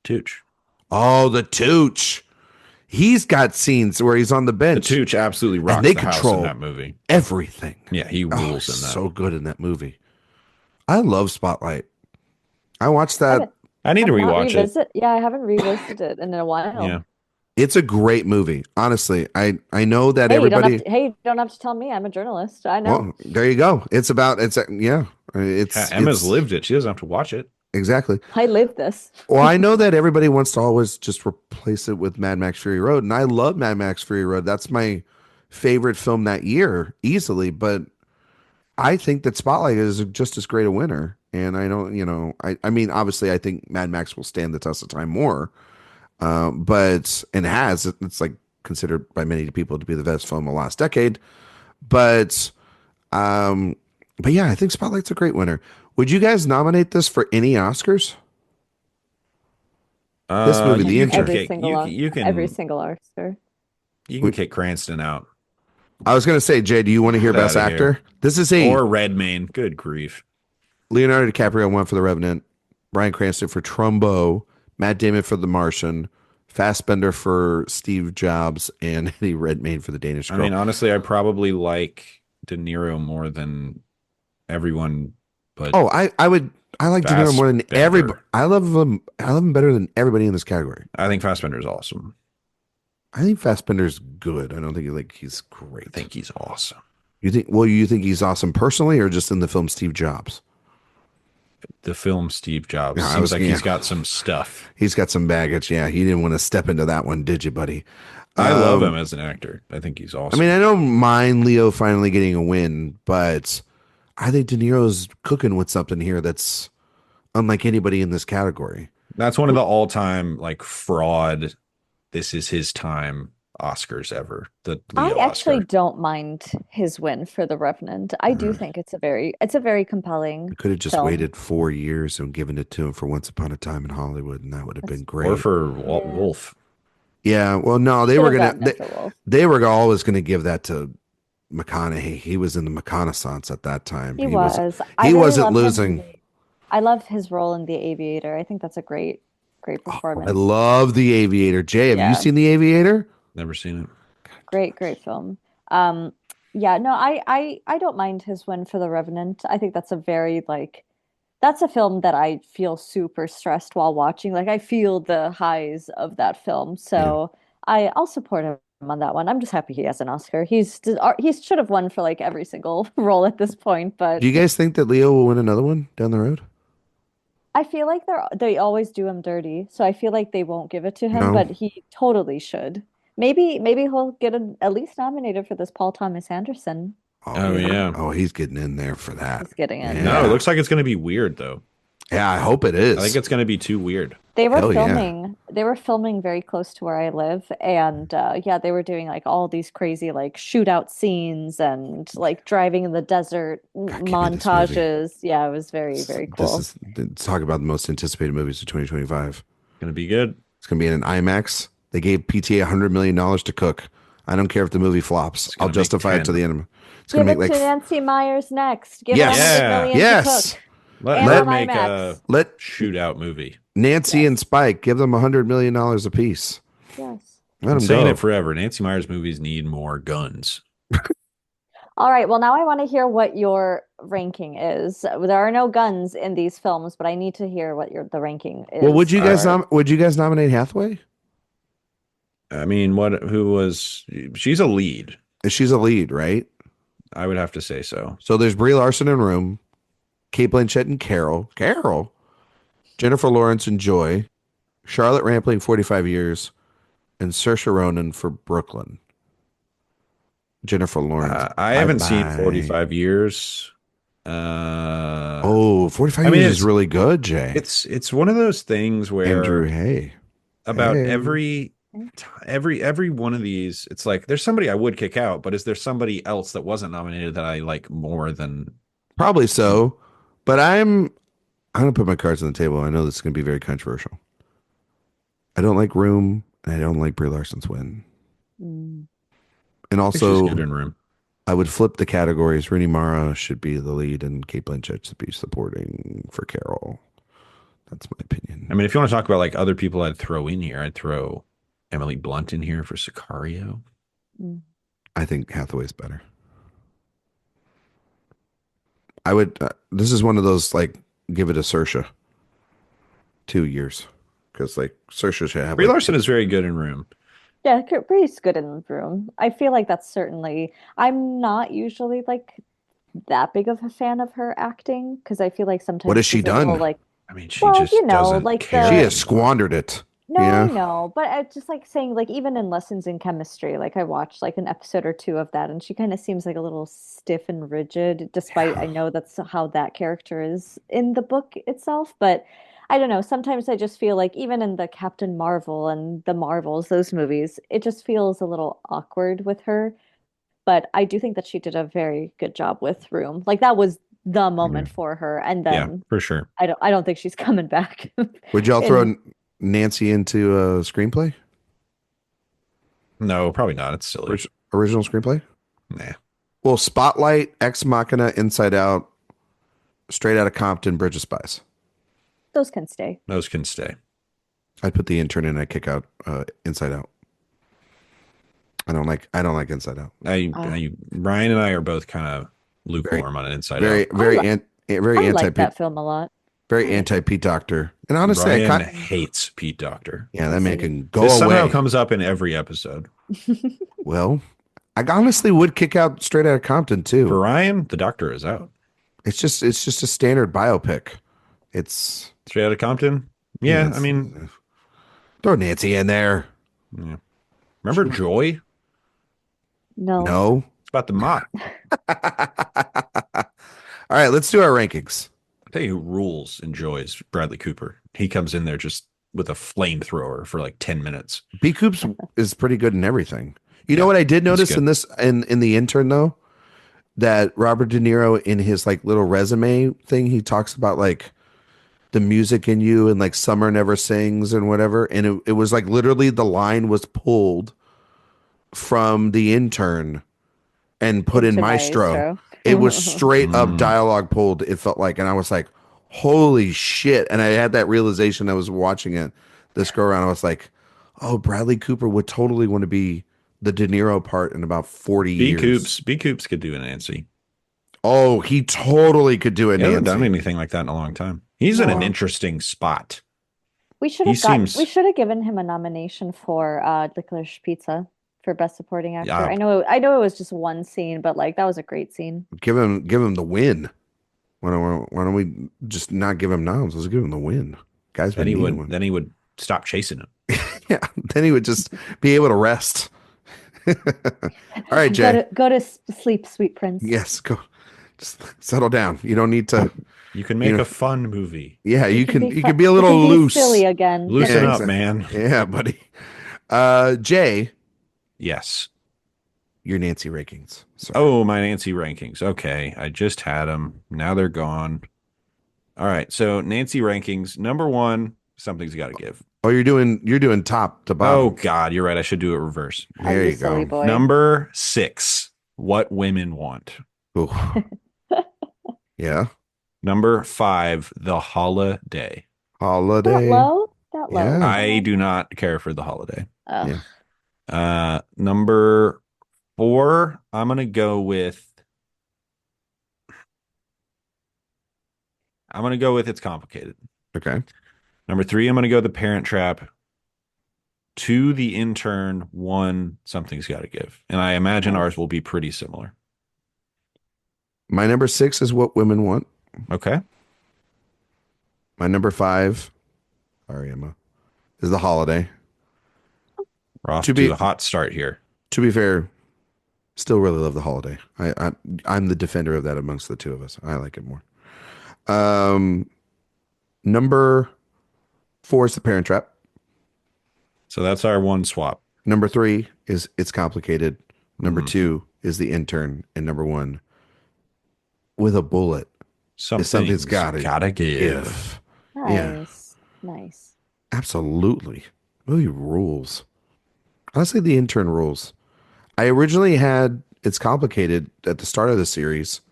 Tooch. Oh, the Tooch. He's got scenes where he's on the bench. The Tooch absolutely rocks they the house control in that movie. Everything. Yeah, he rules in that. So good in that movie. I love Spotlight. I watched that. I need to rewatch it. Yeah, I haven't revisited it in a while. Yeah. It's a great movie. Honestly, I know that everybody. You don't have to tell me. I'm a journalist. I know. Well, there you go. It's Emma's lived it. She doesn't have to watch it. Exactly. I lived this. Well, I know that everybody wants to always just replace it with Mad Max Fury Road, and I love Mad Max Fury Road. That's my favorite film that year, easily. But I think that Spotlight is just as great a winner. And I don't, I mean, obviously, I think Mad Max will stand the test of time more. It's like considered by many people to be the best film of the last decade. But yeah, I think Spotlight's a great winner. Would you guys nominate this for any Oscars? This movie, The Intern. Every single Oscar. You can kick Cranston out. I was going to say, Jay, do you want to hear Best Actor? This is or Redmayne. Good grief. Leonardo DiCaprio won for The Revenant, Bryan Cranston for Trumbo, Matt Damon for The Martian, Fassbender for Steve Jobs, and Eddie Redmayne for The Danish Girl. I mean, honestly, I probably like De Niro more than everyone. But I like De Niro more than everybody. I love him better than everybody in this category. I think Fassbender is awesome. I think Fassbender's good. I don't think he's great. I think he's awesome. You think he's awesome personally, or just in the film Steve Jobs? the film Steve Jobs. Yeah, Seems like he's got some stuff. He's got some baggage. Yeah, he didn't want to step into that one, did you, buddy? I love him as an actor. I think he's awesome. I mean, I don't mind Leo finally getting a win, but I think De Niro's cooking with something here that's unlike anybody in this category. That's one of the all-time like fraud. This is his time Oscars ever. The Leo I actually Oscar. don't mind his win for The Revenant. I do think it's a very compelling I could have just film. waited 4 years and given it to him for Once Upon a Time in Hollywood, and that would have been great. Or for Walt Wolf. Yeah, well, no, they Should were have gonna gotten it for Wolf. they were always gonna give that to McConaughey. He was in the McConaissance at that time. He was. I He really wasn't love him losing. I love his role in The Aviator. I think that's a great I performance. love The Aviator. Jay, have Yeah. you seen The Aviator? Never seen it. Great film. Yeah, no, I don't mind his win for The Revenant. I think that's a very that's a film that I feel super stressed while watching. Like I feel the highs of that film. So I'll support him on that one. I'm just happy he has an Oscar. He should have won for like every single role at this point, but Do you guys think that Leo will win another one down the road? I feel like they always do him dirty. So I feel like they won't give it to him, No. but he totally should. Maybe he'll get at least nominated for this Paul Thomas Anderson. Oh, yeah. Oh, he's getting in there for that. He's getting in. Yeah. No, it looks like it's going to be weird though. Yeah, I hope it is. I think it's going to be too weird. They were Hell yeah. filming. They were filming very close to where I live, and yeah, they were doing like all these crazy like shootout scenes and like driving in the desert give me this montages. Yeah, it was very cool. This is talk about the most anticipated movies of 2025. Going to be good. It's going to be in an IMAX. They gave PTA $100 million to cook. I don't care if the movie flops. I'll make justify it to 10. the end. It's Give going it to make to like Nancy Meyers next. Give Yes. her $100 million Yes. to cook. Let And her on make IMAX. a let shootout movie. Nancy and Spike give them $100 million apiece. Yes. Let I'm them saying go. it forever. Nancy Meyers movies need more guns. All right. Well, now I want to hear what your ranking is. There are no guns in these films, but I need to hear what the ranking is. Well, would you guys for- would you guys nominate Hathaway? I mean, she's a lead. She's a lead, right? I would have to say so. So there's Brie Larson in Room, Kate Blanchett and Carol, Jennifer Lawrence and Joy, Charlotte Rampling 45 Years, and Saoirse Ronan for Brooklyn. Jennifer Lawrence. I haven't seen Bye-bye. 45 years. 45 I mean, years is it's- really good, Jay. It's one of those things where Andrew, hey. about Hey. every one of these, it's like there's somebody I would kick out, but is there somebody else that wasn't nominated that I like more than? Probably so. But I'm going to put my cards on the table. I know this is going to be very controversial. I don't like Room, and I don't like Brie Larson's win. Mm. And I think she's also, good in Room. I would flip the categories. Rooney Mara should be the lead, and Kate Blanchett should be supporting for Carol. That's my opinion. I mean, if you want to talk about like other people I'd throw in here, I'd throw Emily Blunt in here for Sicario. Mm. I think Hathaway's better. I would. This is one of those like give it a Saoirse. 2 years, because like Saoirse should have. Brie like, Larson is very good in Room. Yeah, Bree's good in the room. I feel like that's certainly. I'm not usually like that big of a fan of her acting because I feel like sometimes What has she she's a little, done? like I mean, she Well, just you know, doesn't like care. she the- has squandered it. no, Yeah. I know, but I just like saying like even in Lessons in Chemistry, like I watched like an episode or two of that, and she kind of seems like a little stiff and rigid, despite I know that's how that character is in the book itself, but. I don't know. Sometimes I just feel like even in the Captain Marvel and the Marvels, those movies, it just feels a little awkward with her. But I do think that she did a very good job with Room. Like that was the moment for her. And Yeah, then for sure. I don't think she's coming back. Would y'all throw And- Nancy into a screenplay? No, probably not. It's silly. Original screenplay? Nah. Well, Spotlight, Ex Machina, Inside Out, Straight Outta Compton, Bridge of Spies. Those can stay. Those can stay. I put the intern in. I kick out Inside Out. I don't like Inside Out. Ryan and I are both kind of lukewarm on an Inside Very Out. very I anti like that film a lot. very anti Pete Doctor. And honestly, Ryan hates Pete Doctor. yeah, that man can go This somehow away. comes up in every episode. Well, I honestly would kick out Straight Outta Compton too. For Ryan, the Doctor is out. It's just a standard biopic. It's Straight Outta Compton. Yeah, I mean, throw Nancy in there. yeah. Remember Joy? No. No. It's about the mob. All right, let's do our rankings. I'll tell you who rules and Joy's Bradley Cooper. He comes in there just with a flamethrower for like 10 minutes. B. Coops is pretty good in everything. You Yeah, know what I did he's notice good. in this in the intern though? That Robert De Niro in his like little resume thing, he talks about like the music in you and like Summer Never Sings and whatever. And it was like literally the line was pulled from the intern and put in Into Maestro. Maestro. It was straight up Mm. dialogue pulled, it felt like. And I was like, holy shit. And I had that realization I was watching it this go around. I was like, oh, Bradley Cooper would totally want to be the De Niro part in about 40 years. B. Coops could do a Nancy. Oh, he totally could do it. He hasn't done Nancy. anything like that in a long time. He's in an No. interesting spot. We should He have got seems- we should have given him a nomination for Licorice Pizza for Best Supporting Actor. Yeah. I know it was just one scene, but like that was a great scene. Give him the win. Why don't we just not give him noms? Let's give him the win. Guys, Then he would stop chasing him. Yeah, then he would just be able to rest. All right, Jay. Go to sleep, sweet prince. Yes, go. Just settle down. You don't need to. You can make know- a fun movie. Yeah, you can. You fun- can be a little you can be loose. silly again. Loosen Yeah, up, exactly. man. Yeah, buddy. Jay, Yes. your Nancy rankings. Sorry. Oh, my Nancy rankings. Okay, I just had them. Now they're gone. All right, so Nancy rankings. Number 1, Something's Got to Give. Oh, you're doing top to bottom. Oh God, you're right. I should do it reverse. There you silly go. boy. Number 6, What Women Want. Ooh. Yeah. Number 5, The Holiday. That Holiday. low? That low. Yeah. I do not care for The Holiday. Ugh. Yeah. Number 4, I'm gonna go with It's Complicated. Okay. Number 3, I'm gonna go The Parent Trap. 2, The Intern. 1, Something's Got to Give. And I imagine Nice. ours will be pretty similar. My number 6 is What Women Want. Okay. My number 5, sorry, Emma, is The Holiday. We're off To to be- a hot start here. To be fair, still really love The Holiday. I'm the defender of that amongst the two of us. I like it more. Number 4 is The Parent Trap. So that's our one swap. Number 3 is It's Complicated. Number Mhm. 2 is The Intern. And number 1, With a Bullet, Something's Gotta Give. Yeah. Nice. Nice. Absolutely. Movie rules. Honestly, The Intern rules. I originally had It's Complicated at the start of the series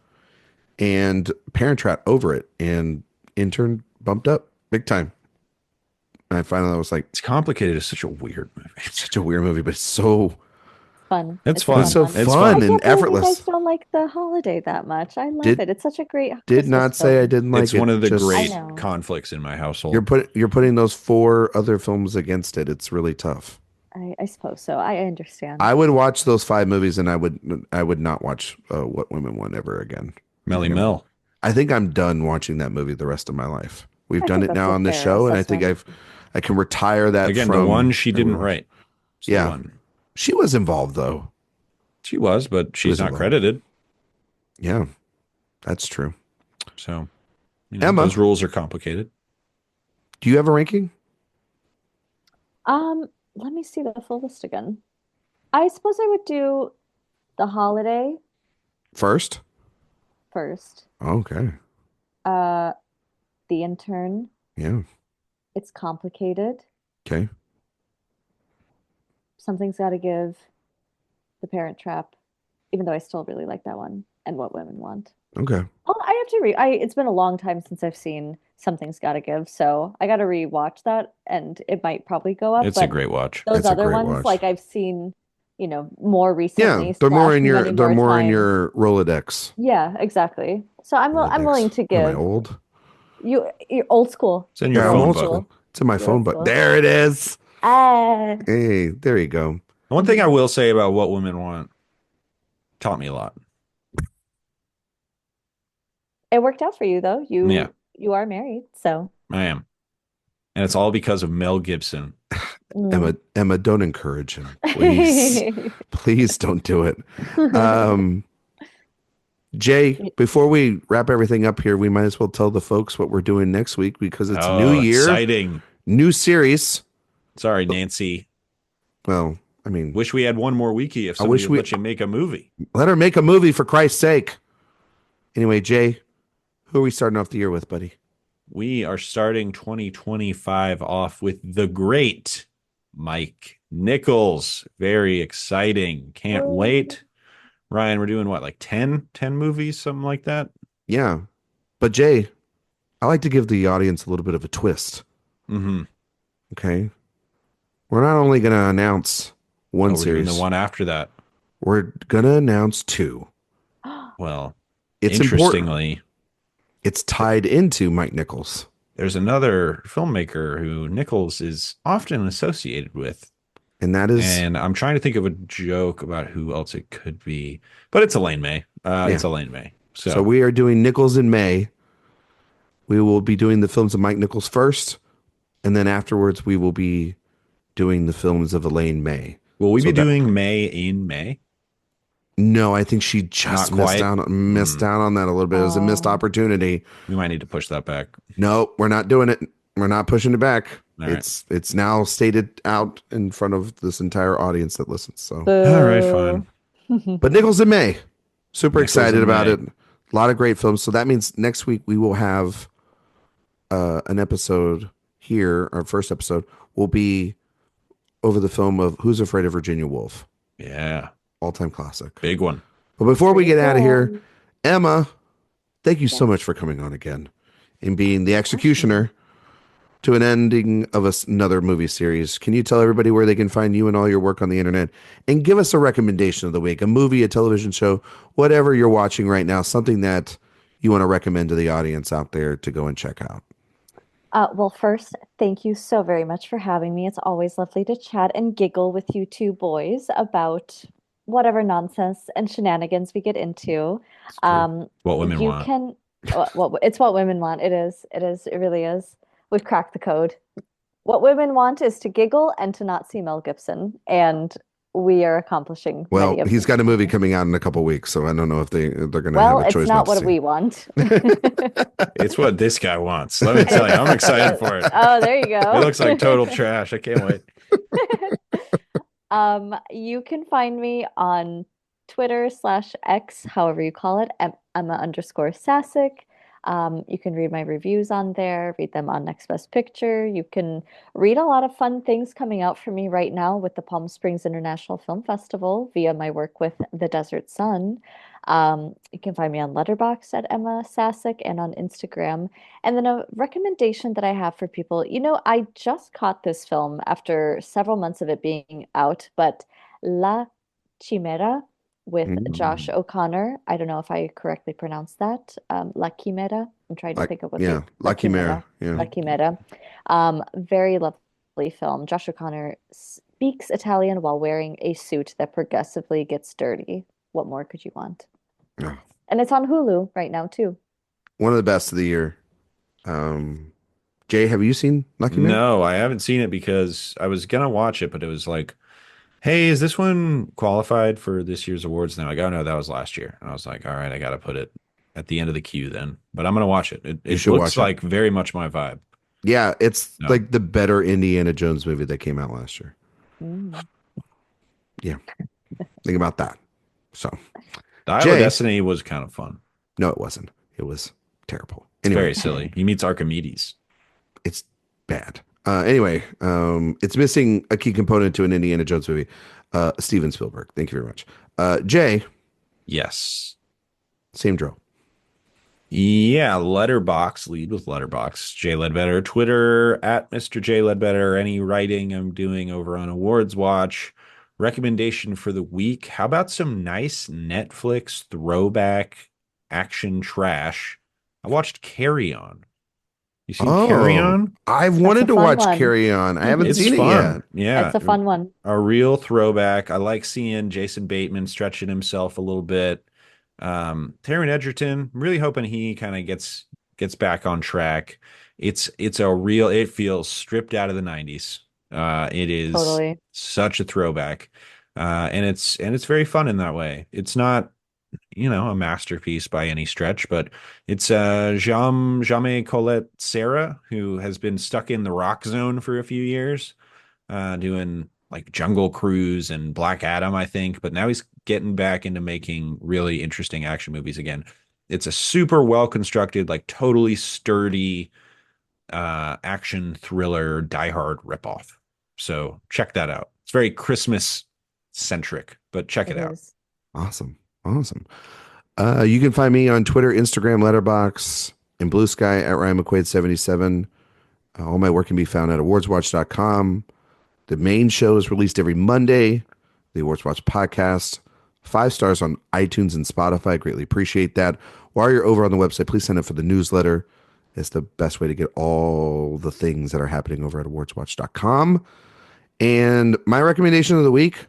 and Parent Trap over it, and Intern bumped up big time. And I finally was like, It's Complicated is such a weird movie. it's such a weird movie, but it's so Fun. It's a fun. It's so one. It's fun fun. I and can't believe you effortless. guys don't like The Holiday that much. I love Did- it. It's such a great Did Christmas not say film. I didn't like It's it. one of the just- great I know. conflicts in my household. You're putting those 4 other films against it. It's really tough. I suppose so. I understand. I would watch those 5 movies, and I would not watch What Women Want ever again. Melly Mel. I think I'm done watching that movie the rest of my life. We've I done think it that's now a on the fair show, and I think assessment. I can retire that Again, from the one she didn't everyone. write. It's the Yeah. one. She was involved though. She was, but she's was not involved. credited. Yeah, that's true. So, Emma. those rules are complicated. Do you have a ranking? Let me see the full list again. I suppose I would do The Holiday First? first. Okay. The Intern. Yeah. It's Complicated. Okay. Something's Gotta Give. The Parent Trap. Even though I still really like that one. And What Women Want. Okay. Oh, I have to it's been a long time since I've seen Something's Gotta Give, so I gotta rewatch that, and it might probably go up. It's a but great watch. those It's a other great ones, watch. like I've seen, more recently. Yeah, they're more slash in your many they're more in times. your Rolodex. Yeah, exactly. So I'm Rolodex. willing to Am I give old? you're old school. It's in your Yeah, I'm phone old book. school. It's in my You're phone old book. school. There it is. Ah, Hey, there you go. One thing I will say about What Women Want taught me a lot. it worked out for you though. You Yeah. you are married, so. I am. And it's all because of Mel Gibson. Emma, don't encourage him, please. Please don't do it. Jay, before we wrap everything up here, we might as well tell the folks what we're doing next week because it's New Year, exciting. New series. Sorry, Nancy. Well, I mean, wish we had one more weeky if somebody would let you make a movie. Let her make a movie, for Christ's sake. Anyway, Jay, who are we starting off the year with, buddy? We are starting 2025 off with the great Mike Nichols. Very exciting. Can't wait. Ryan, we're doing what, like 10 movies, something like that? Yeah. But Jay, I like to give the audience a little bit of a twist. Mm-hmm. Okay. We're not only going to announce one series. The one after that. We're going to announce two. Well, it's interestingly, important. It's tied into Mike Nichols. There's another filmmaker who Nichols is often associated with. And that is... And I'm trying to think of a joke about who else it could be. But it's Elaine May. It's Elaine May. So we are doing Nichols in May. We will be doing the films of Mike Nichols first. And then afterwards, we will be doing the films of Elaine May. Will we be doing May in May? No, I think she just missed out on that a little bit. It was a missed opportunity. We might need to push that back. No, we're not doing it. We're not pushing it back. All it's now stated out in front of this entire audience that listens. So all right, fine. But Nichols in May. Super excited about it. A lot of great films. So that means next week we will have an episode here. Our first episode will be over the film of Who's Afraid of Virginia Woolf. Yeah. All-time classic. Big one. But before we get out of here, Emma, thank you so much for coming on again and being the executioner to an ending of another movie series. Can you tell everybody where they can find you and all your work on the internet, and give us a recommendation of the week, a movie, a television show, whatever you're watching right now, something that you want to recommend to the audience out there to go and check out? Well, first, thank you so very much for having me. It's always lovely to chat and giggle with you two boys about whatever nonsense and shenanigans we get into. What women want. It's what women want. It is. It really is. We've cracked the code. What women want is to giggle and to not see Mel Gibson, and we are accomplishing. Well, he's got a movie coming out in a couple weeks, so I don't know if they're going to have a choice. Well, it's not what we want. It's what this guy wants. Let me tell you, I'm excited for it. Oh, there you go. It looks like total trash. I can't wait. You can find me on Twitter/X, however you call it, Ema_Sasic. You can read my reviews on there, read them on Next Best Picture. You can read a lot of fun things coming out for me right now with the Palm Springs International Film Festival via my work with The Desert Sun. You can find me on Letterboxd at Ema Sasic and on Instagram. And then a recommendation that I have for people, I just caught this film after several months of it being out, but La Chimera with Josh O'Connor. I don't know if I correctly pronounced that. La Chimera. I'm trying to think of what La Chimera. Yeah. La Chimera. Very lovely film. Josh O'Connor speaks Italian while wearing a suit that progressively gets dirty. What more could you want? Oh. And it's on Hulu right now too. One of the best of the year. Jay, have you seen La Chimera? No, I haven't seen it because I was gonna watch it, but it was like, hey, is this one qualified for this year's awards? And they're like, oh no, that was last year. And I was like, all right, I gotta put it at the end of the queue then. But I'm gonna watch it. It looks like very much my vibe. Yeah, it's like the better Indiana Jones movie that came out last year. Yeah. Think about that. So The Isle of Destiny was kind of fun. No, it wasn't. It was terrible. It's very silly. He meets Archimedes. It's bad. Anyway, it's missing a key component to an Indiana Jones movie. Steven Spielberg. Thank you very much. Jay. Yes. Same drill. Yeah, Letterboxd, lead with Letterboxd. J Ledbetter, Twitter at Mr. J Ledbetter. Any writing I'm doing over on AwardsWatch. Recommendation for the week. How about some nice Netflix throwback action trash? I watched Carry On. You seen Carry On? I've wanted to watch Carry On. I haven't seen it yet. Yeah. It's a fun one. A real throwback. I like seeing Jason Bateman stretching himself a little bit. Taron Egerton, I'm really hoping he kind of gets gets back on track. It feels stripped out of the 90s. It is Totally. such a throwback. And it's very fun in that way. It's not, a masterpiece by any stretch, but it's Jamais Colette Serra, who has been stuck in the rock zone for a few years, doing like Jungle Cruise and Black Adam, I think, but now he's getting back into making really interesting action movies again. It's a super well constructed, like totally sturdy action thriller Die Hard ripoff. So check that out. It's very Christmas centric, but check it out. Is. Awesome. You can find me on Twitter, Instagram, Letterboxd, and Blue Sky at Ryan McQuade 77. All my work can be found at awardswatch.com. The main show is released every Monday. The Awards Watch podcast, 5 stars on iTunes and Spotify. Greatly appreciate that. While you're over on the website, please sign up for the newsletter. It's the best way to get all the things that are happening over at awardswatch.com. And my recommendation of the week,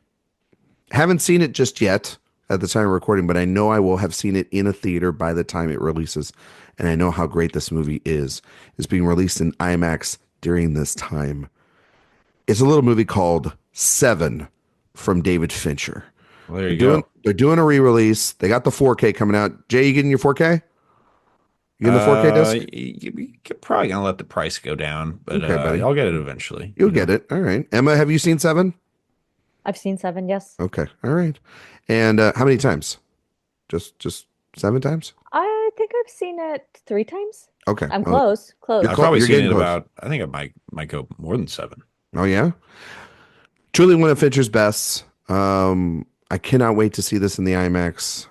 haven't seen it just yet at the time of recording, but I know I will have seen it in a theater by the time it releases. And I know how great this movie is. It's being released in IMAX during this time. It's a little movie called Seven from David Fincher. Well, there you go. They're doing a re-release. They got the 4K coming out. Jay, you getting your 4K? You getting the 4K disc? You're probably gonna let the price go down, but Okay, buddy. I'll get it eventually. You'll get it. All right. Emma, have you seen Seven? I've seen Seven, yes. Okay. All right. And how many times? Just 7 times? I think I've seen it 3 times. Okay. I'm close. I've probably You're seen getting it close. about. I think it might go more than 7. Oh, yeah? Truly one of Fincher's best. I cannot wait to see this in the IMAX,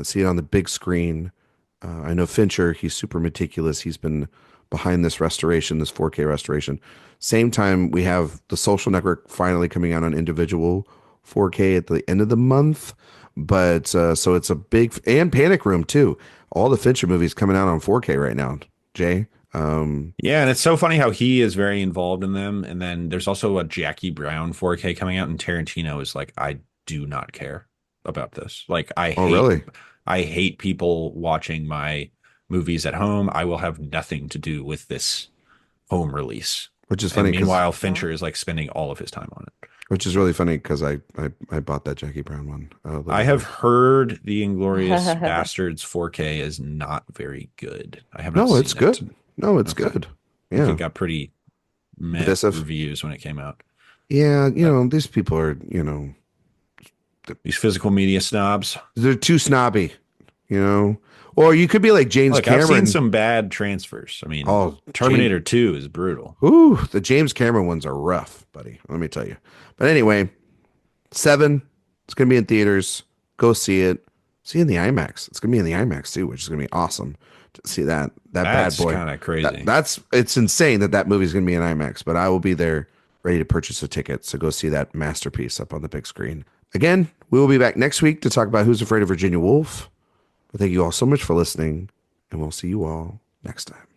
see it on the big screen. I know Fincher, he's super meticulous. He's been behind this restoration, this 4K restoration. Same time, we have The Social Network finally coming out on individual 4K at the end of the month. But so it's a big, and Panic Room too. All the Fincher movies coming out on 4K right now, Jay. Yeah, and it's so funny how he is very involved in them. And then there's also a Jackie Brown 4K coming out, and Tarantino is like, I do not care about this. Like, really? I hate people watching my movies at home. I will have nothing to do with this home release. Which is funny. And meanwhile, Fincher is like spending all of his time on it. Which is really funny because I bought that Jackie Brown one. I have heard the Inglorious Bastards 4K is not very good. I haven't. No, seen it's good. No, it's good. I Yeah, think it got pretty divisive reviews when it came out. Yeah, these people are, These physical media snobs. they're too snobby, Or you could be like James Look, I've Cameron. seen some bad transfers. I mean, Oh, Terminator 2 is brutal. Ooh, the James Cameron ones are rough, buddy. Let me tell you. But anyway, 7. It's gonna be in theaters. Go see it. See it in the IMAX. It's gonna be in the IMAX too, which is gonna be awesome to see that That's bad boy. kind of crazy. It's insane that movie's gonna be in IMAX. But I will be there, ready to purchase a ticket. So go see that masterpiece up on the big screen. Again, we will be back next week to talk about Who's Afraid of Virginia Woolf. But thank you all so much for listening, and we'll see you all next time.